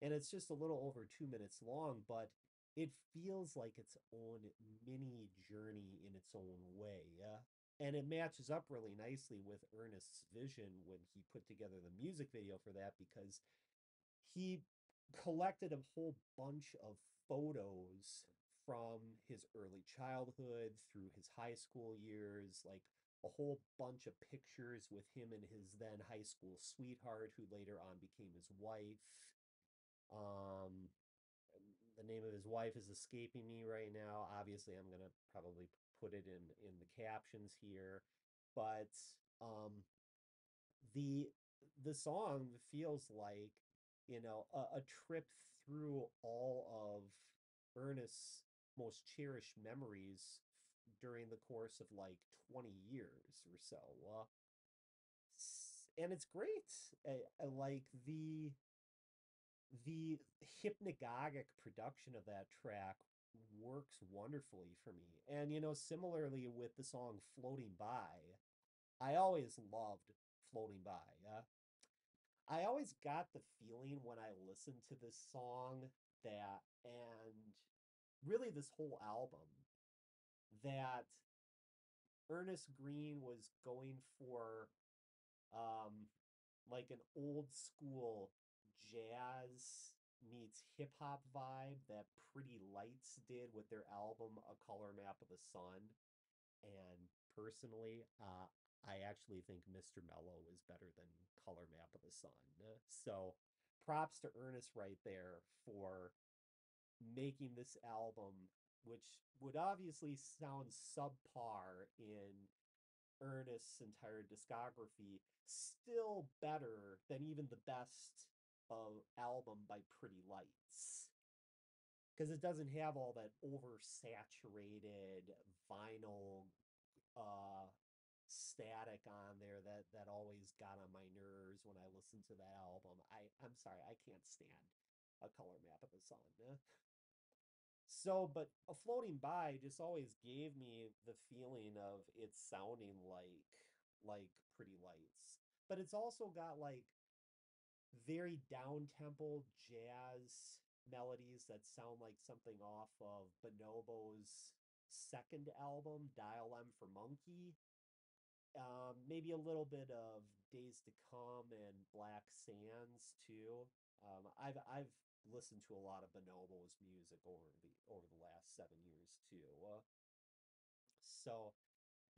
And it's just a little over 2 minutes long, but it feels like its own mini journey in its own way. And it matches up really nicely with Ernest's vision when he put together the music video for that, because he collected a whole bunch of photos from his early childhood through his high school years, like a whole bunch of pictures with him and his then high school sweetheart, who later on became his wife. Um, the name of his wife is escaping me right now. Obviously, I'm gonna probably put it in the captions here, but um, the the song feels like a trip through all of Ernest's most cherished memories during the course of like 20 years or so. And it's great. I like the hypnagogic production of that track works wonderfully for me. And similarly with the song Floating By, I always loved Floating By. I always got the feeling when I listened to this song that, and really this whole album, that Ernest Greene was going for um like an old school jazz meets hip hop vibe that Pretty Lights did with their album A Color Map of the Sun. And personally, I actually think Mr. Mellow is better than Color Map of the Sun. So props to Ernest right there for making this album, which would obviously sound subpar in Ernest's entire discography, still better than even the best album by Pretty Lights. Because it doesn't have all that oversaturated vinyl uh static on there that always got on my nerves when I listened to that album. I'm sorry, I can't stand A Color Map of the Sun. So, but a floating by just always gave me the feeling of it sounding like Pretty Lights. But it's also got like very down tempo jazz melodies that sound like something off of Bonobo's second album, Dial M for Monkey. Maybe a little bit of Days to Come and Black Sands too. I've listened to a lot of Bonobo's music over the last 7 years too. So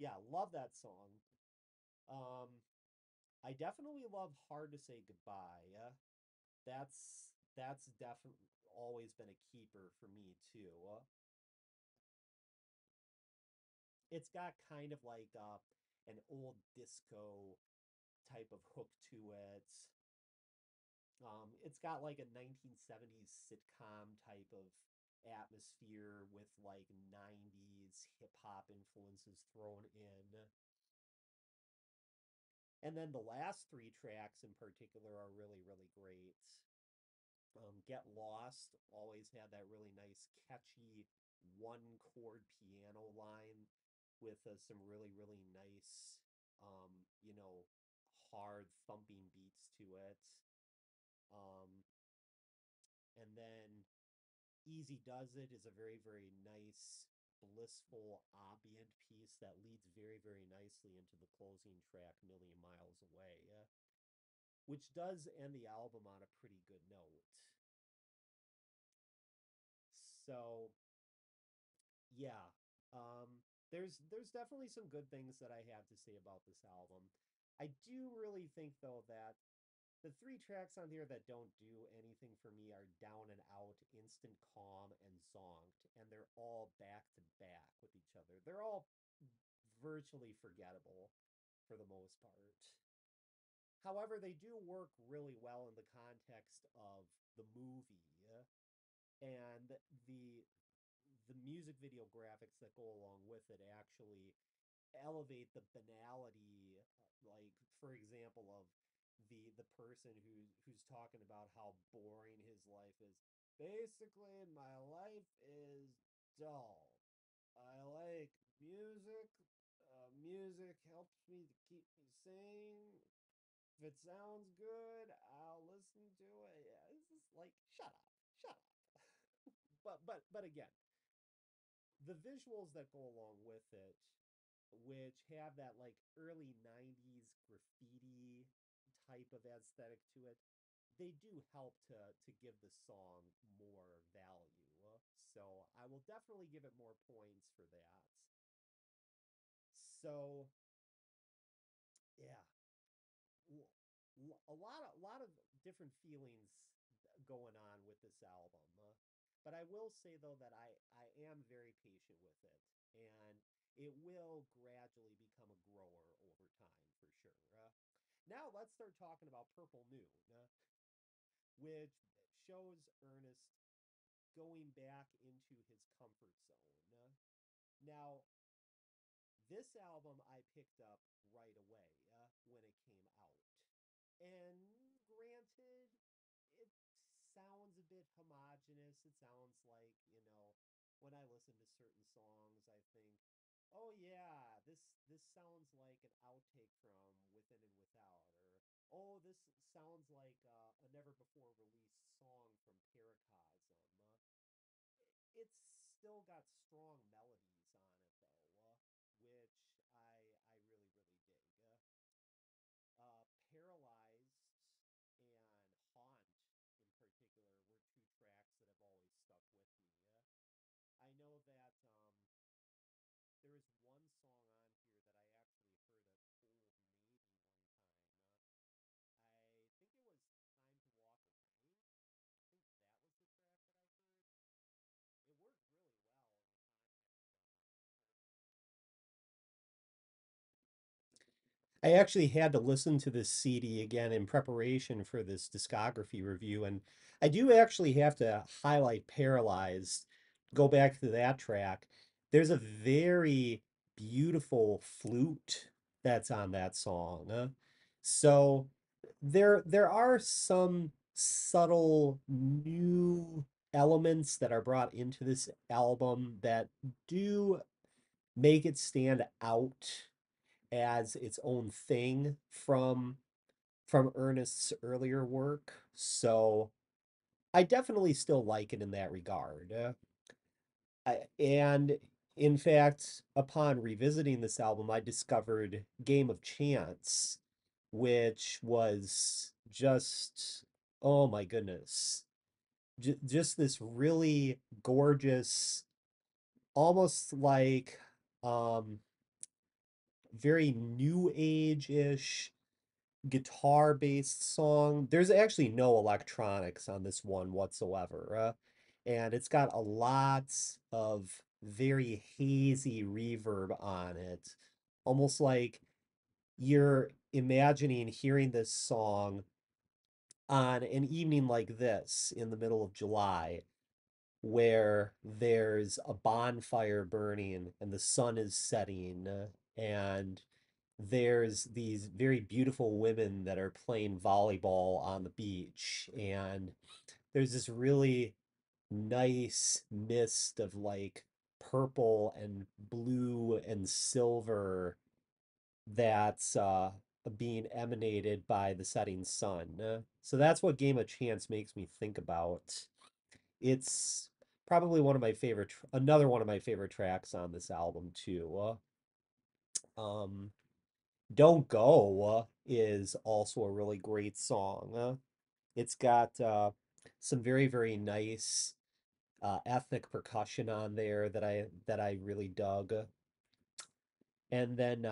yeah, love that song. Um, I definitely love Hard to Say Goodbye. That's definitely always been a keeper for me too. It's got kind of like an old disco type of hook to it. It's got like a 1970s sitcom type of atmosphere with like 90s hip hop influences thrown in. And then the last three tracks in particular are really, really great. Get Lost always had that really nice, catchy one chord piano line with some really, really nice, you know, hard thumping beats to it. Um, and then Easy Does It is a very, very nice, blissful ambient piece that leads very, very nicely into the closing track, Million Miles Away, which does end the album on a pretty good note. So, yeah, there's definitely some good things that I have to say about this album. I do really think though that the three tracks on here that don't do anything for me are Down and Out, Instant Calm, and Zonked, and they're all back to back with each other. They're all virtually forgettable for the most part. However, they do work really well in the context of the movie and the music video graphics that go along with it actually elevate the banality, like for example of the person who's talking about how boring his life is. Basically, my life is dull. I like music. Music helps me to keep me sane. If it sounds good, I'll listen to it. Yeah, it's just like shut up, shut up. But again, the visuals that go along with it, which have that like early 90s graffiti type of aesthetic to it, they do help to give the song more value. So I will definitely give it more points for that. So yeah, a lot of different feelings going on with this album. But I will say though that I am very patient with it, and it will gradually become a grower over time for sure. Now let's start talking about Purple Noon, which shows Ernest going back into his comfort zone. Now, this album I picked up right away when it came out. And granted, it sounds a bit homogenous. It sounds like, when I listen to certain songs, I think, oh yeah, this sounds like an outtake from Within and Without, or oh, this sounds like a never before released song from Paracosm. It's still got strong melodies on it though, which I really really dig. Paralyzed and Haunt in particular were two tracks that have always stuck with me. I know that there is one song on here that I actually heard at Old Navy one time. I think it was Time to Walk Away. I think that was the track that I heard. It worked really well in the context of I actually had to listen to this CD again in preparation for this discography review, and I do actually have to highlight Paralyzed, go back to that track. There's a very beautiful flute that's on that song. So there are some subtle new elements that are brought into this album that do make it stand out as its own thing from Ernest's earlier work. So I definitely still like it in that regard. And in fact, upon revisiting this album, I discovered Game of Chance, which was just, oh my goodness, just this really gorgeous, almost like um, very new age-ish guitar-based song. There's actually no electronics on this one whatsoever. And it's got a lot of very hazy reverb on it. Almost like you're imagining hearing this song on an evening like this in the middle of July, where there's a bonfire burning and the sun is setting, and there's these very beautiful women that are playing volleyball on the beach, and there's this really nice mist of like purple and blue and silver that's being emanated by the setting sun. So that's what Game of Chance makes me think about. It's probably one of my favorite, another one of my favorite tracks on this album too. Um, Don't Go is also a really great song. It's got some very, very nice ethnic percussion on there that I really dug. And then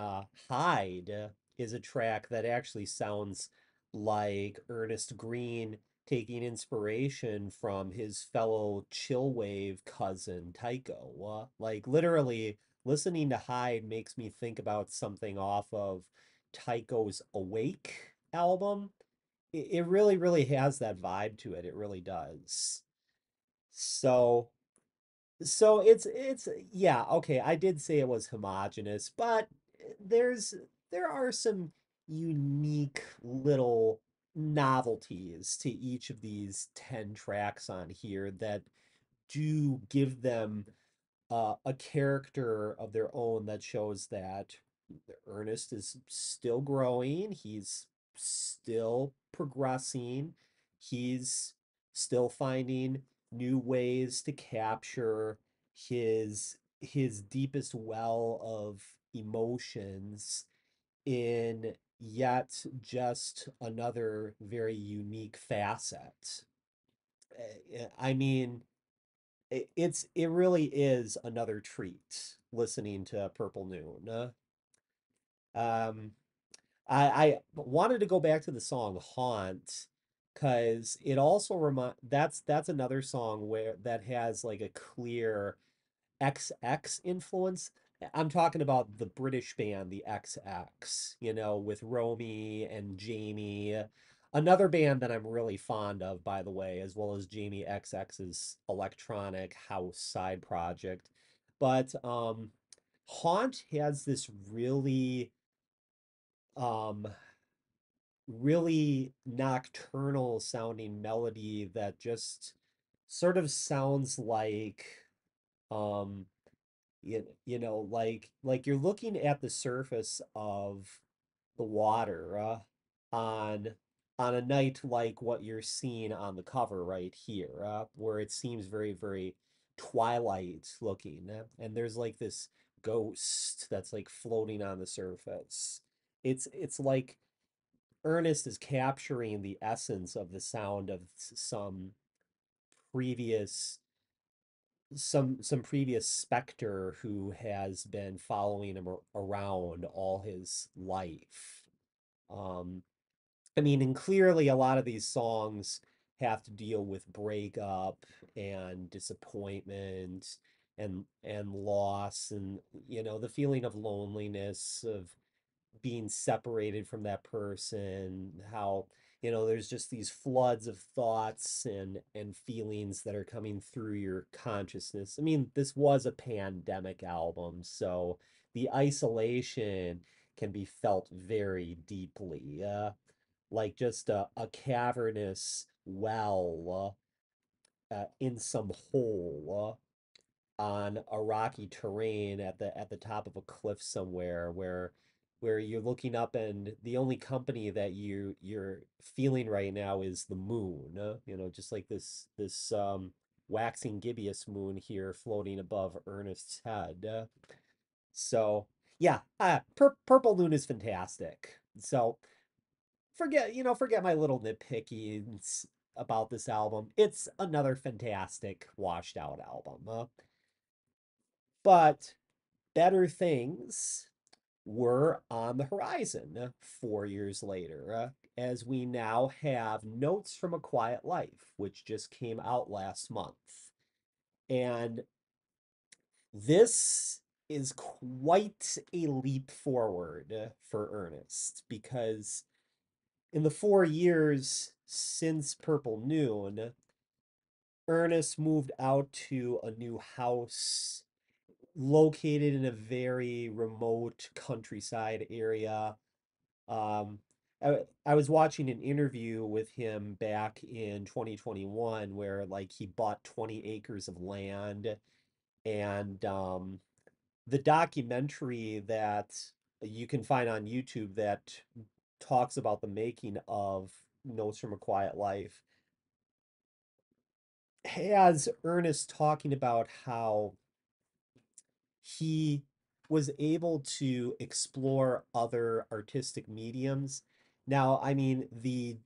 Hide is a track that actually sounds like Ernest Greene taking inspiration from his fellow chillwave cousin Tycho. Like literally listening to Hide makes me think about something off of Tycho's Awake album. It really, really has that vibe to it. It really does. So it's yeah, okay, I did say it was homogeneous, but there's there are some unique little novelties to each of these 10 tracks on here that do give them a character of their own that shows that Ernest is still growing, he's still progressing, he's still finding new ways to capture his deepest well of emotions in yet just another very unique facet. I mean, it really is another treat listening to Purple Noon. Um, I wanted to go back to the song Haunt because it also that's another song where that has like a clear XX influence. I'm talking about the British band, the XX, with Romy and Jamie. Another band that I'm really fond of, by the way, as well as Jamie XX's electronic house side project. But Haunt has this um, really nocturnal sounding melody that just sort of sounds like um like you're looking at the surface of the water on on a night like what you're seeing on the cover right here, where it seems very, very twilight looking, and there's like this ghost that's like floating on the surface. It's like Ernest is capturing the essence of the sound of previous some previous specter who has been following him around all his life. Um, I mean, and clearly a lot of these songs have to deal with breakup and disappointment and loss and the feeling of loneliness, of being separated from that person, how there's just these floods of thoughts and feelings that are coming through your consciousness. I mean, this was a pandemic album, so the isolation can be felt very deeply, like just a cavernous well in some hole on a rocky terrain at the top of a cliff somewhere, where you're looking up and the only company that you're feeling right now is the moon, just like this waxing gibbous moon here floating above Ernest's head. So yeah, Purple Moon is fantastic. So forget my little nitpickings about this album. It's another fantastic washed out album. But better things were on the horizon 4 years later, as we now have Notes from a Quiet Life, which just came out last month. And this is quite a leap forward for Ernest, because in the 4 years since Purple Noon, Ernest moved out to a new house located in a very remote countryside area. Um, I was watching an interview with him back in 2021 where like he bought 20 acres of land, and the documentary that you can find on YouTube that talks about the making of Notes from a Quiet Life has Ernest talking about how he was able to explore other artistic mediums. Now, I mean, the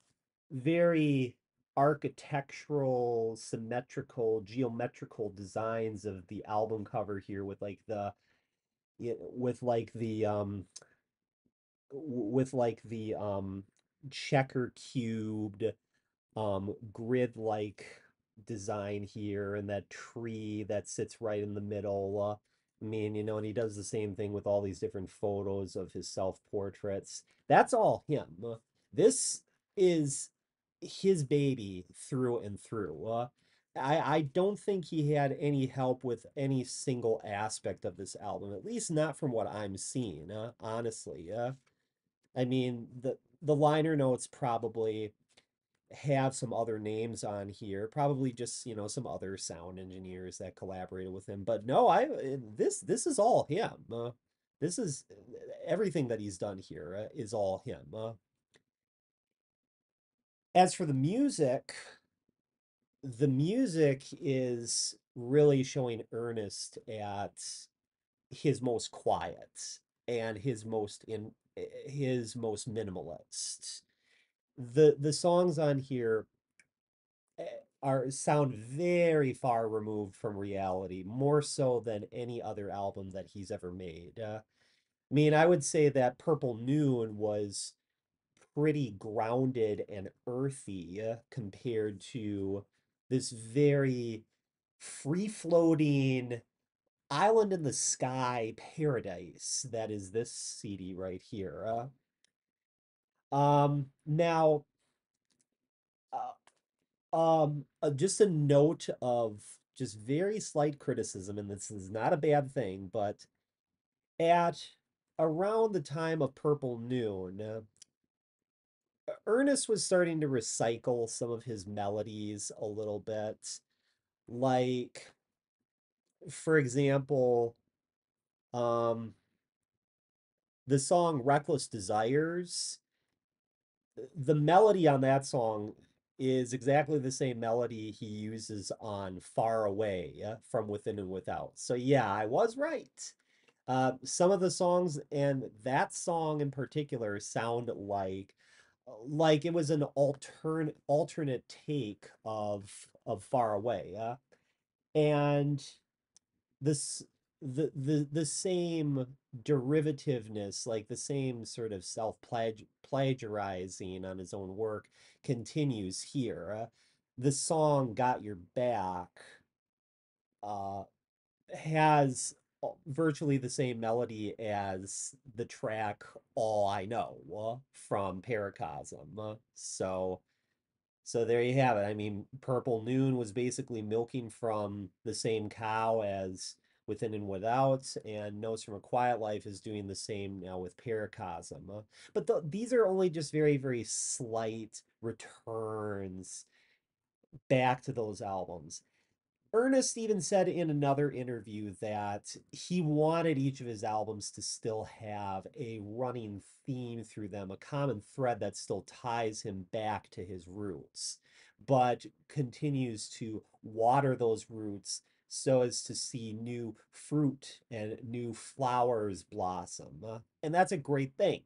very architectural, symmetrical, geometrical designs of the album cover here with like the with like the checker cubed grid-like design here, and that tree that sits right in the middle. I mean, and he does the same thing with all these different photos of his self-portraits. That's all him. This is his baby through and through. I don't think he had any help with any single aspect of this album, at least not from what I'm seeing, honestly. I mean, the liner notes probably have some other names on here, probably just some other sound engineers that collaborated with him. But no, this is all him. This is everything that he's done here is all him. As for the music is really showing Ernest at his most quiet and his most minimalist. The songs on here eh, are sound very far removed from reality, more so than any other album that he's ever made. I mean, I would say that Purple Noon was pretty grounded and earthy compared to this very free-floating island in the sky paradise that is this CD right here. Now, just a note of just very slight criticism, and this is not a bad thing, but at around the time of Purple Noon, Ernest was starting to recycle some of his melodies a little bit. Like, for example, um, the song Reckless Desires, the melody on that song is exactly the same melody he uses on Far Away, from Within and Without. So yeah, I was right. Some of the songs and that song in particular sound like it was an alternate take of Far Away. And this the same derivativeness, like the same sort of plagiarizing on his own work continues here. The song Got Your Back uh, has virtually the same melody as the track All I Know from Paracosm. So there you have it. I mean, Purple Noon was basically milking from the same cow as Within and Without, and Notes from a Quiet Life is doing the same now with Paracosm. But these are only just very, very slight returns back to those albums. Ernest even said in another interview that he wanted each of his albums to still have a running theme through them, a common thread that still ties him back to his roots, but continues to water those roots so as to see new fruit and new flowers blossom. And that's a great thing.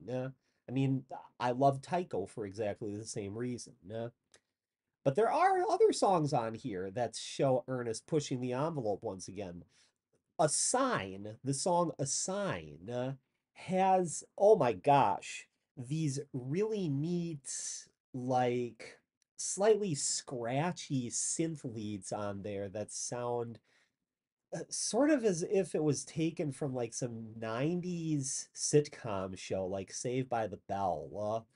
I mean, I love Tycho for exactly the same reason. But there are other songs on here that show Ernest pushing the envelope once again. A Sign, the song A Sign, has, oh my gosh, these really neat, like slightly scratchy synth leads on there that sound sort of as if it was taken from like some 90s sitcom show like Saved by the Bell.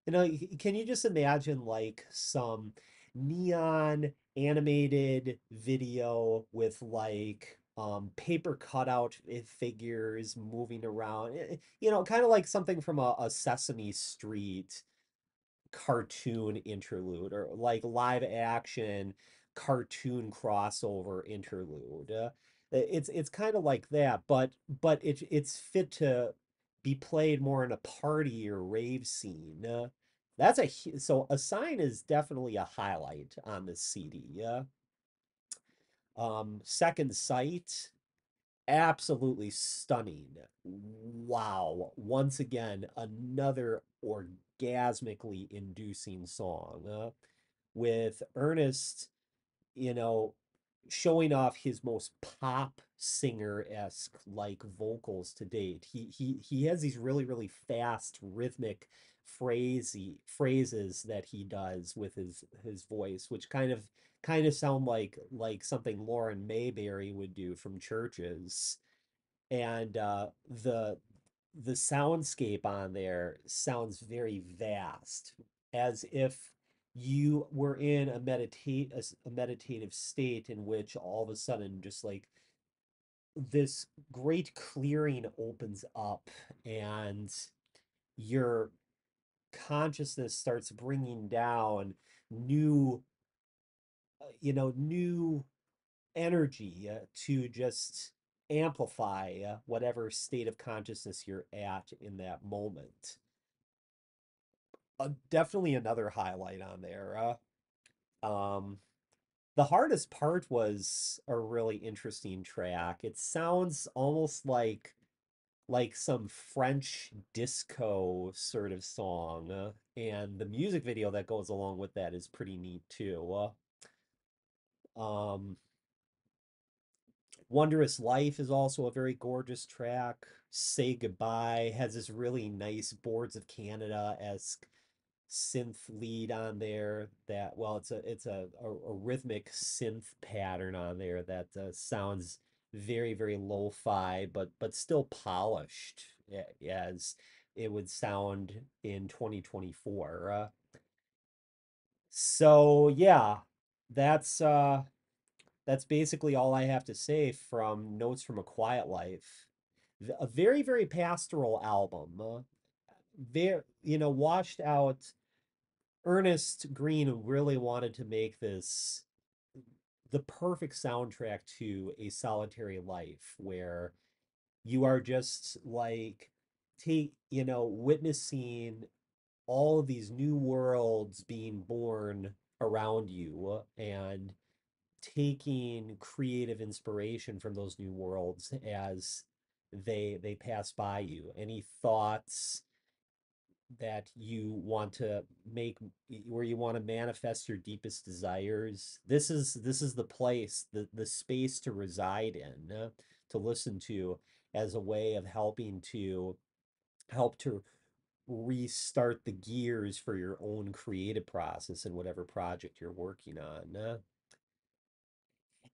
Can you just imagine like some neon animated video with like paper cutout figures moving around? Kind of like something from a Sesame Street cartoon interlude or like live action cartoon crossover interlude. It's kind of like that, but it's fit to be played more in a party or rave scene. So A Sign is definitely a highlight on this CD. Second Sight, absolutely stunning. Wow. Once again, another orgasmically inducing song with Ernest, you know, showing off his most pop singer-esque like vocals to date. He has these really, really fast rhythmic phrases that he does with his voice, which kind of sound like something Lauren Mayberry would do from Churches. And the soundscape on there sounds very vast, as if you were in a meditative state in which all of a sudden just like this great clearing opens up and your consciousness starts bringing down new new energy to just amplify whatever state of consciousness you're at in that moment. Definitely another highlight on there. The hardest part was a really interesting track. It sounds almost like some French disco sort of song, and the music video that goes along with that is pretty neat too. Um, Wondrous Life is also a very gorgeous track. Say Goodbye has this really nice Boards of Canada-esque synth lead on there that, well, it's a rhythmic synth pattern on there that sounds very, very lo-fi, but still polished, as it would sound in 2024. So yeah, that's uh that's basically all I have to say from Notes from a Quiet Life. A very, very pastoral album. Very, washed out. Ernest Greene really wanted to make this the perfect soundtrack to a solitary life where you are just like witnessing all of these new worlds being born around you and taking creative inspiration from those new worlds as they pass by you. Any thoughts that you want to make, where you want to manifest your deepest desires, this is the place, the space to reside in, to listen to, as a way of help to restart the gears for your own creative process in whatever project you're working on.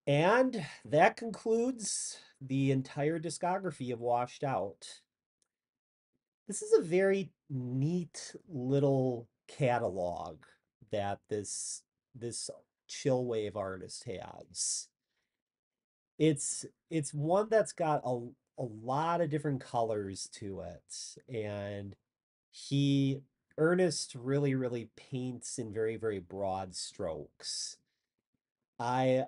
And that concludes the entire discography of Washed Out. This is a very neat little catalog that this chill wave artist has. It's one that's got a lot of different colors to it, and he Ernest really paints in very broad strokes. I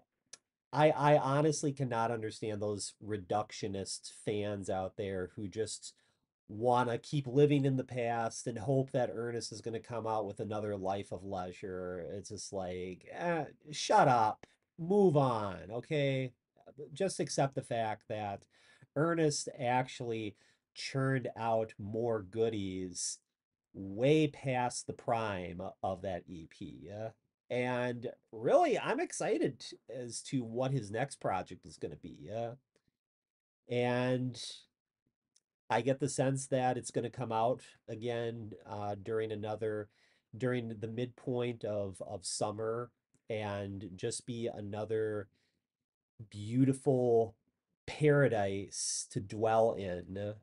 I honestly cannot understand those reductionist fans out there who just want to keep living in the past and hope that Ernest is going to come out with another Life of Leisure. It's just like, shut up, move on, okay? Just accept the fact that Ernest actually churned out more goodies way past the prime of that EP. And really, I'm excited as to what his next project is going to be. And I get the sense that it's going to come out again during the midpoint of summer, and just be another beautiful paradise to dwell in,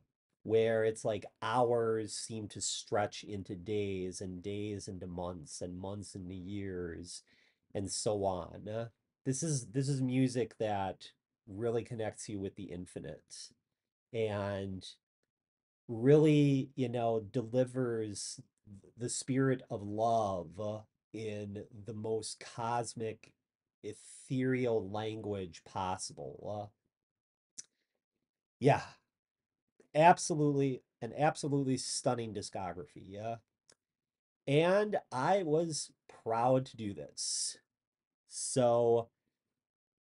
where it's like hours seem to stretch into days and days into months and months into years and so on. This is music that really connects you with the infinite, and really, delivers the spirit of love in the most cosmic, ethereal language possible. Yeah, absolutely, an absolutely stunning discography. Yeah. And I was proud to do this. So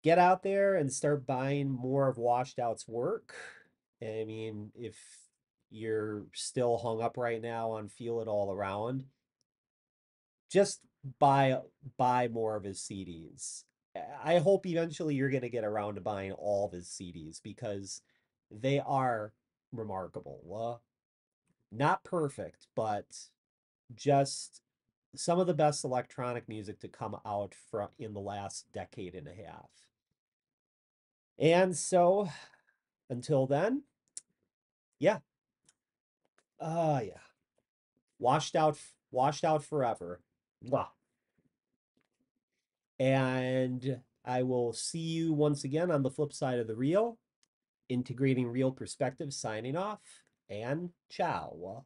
get out there and start buying more of Washed Out's work. I mean, if you're still hung up right now on Feel It All Around, just buy buy more of his CDs. I hope eventually you're going to get around to buying all of his CDs, because they are remarkable. Not perfect, but just some of the best electronic music to come out from in the last decade and a half. And so until then, yeah. Yeah. Washed out forever. Mwah. And I will see you once again on the flip side of the reel. Integrating Real Perspective signing off, and ciao.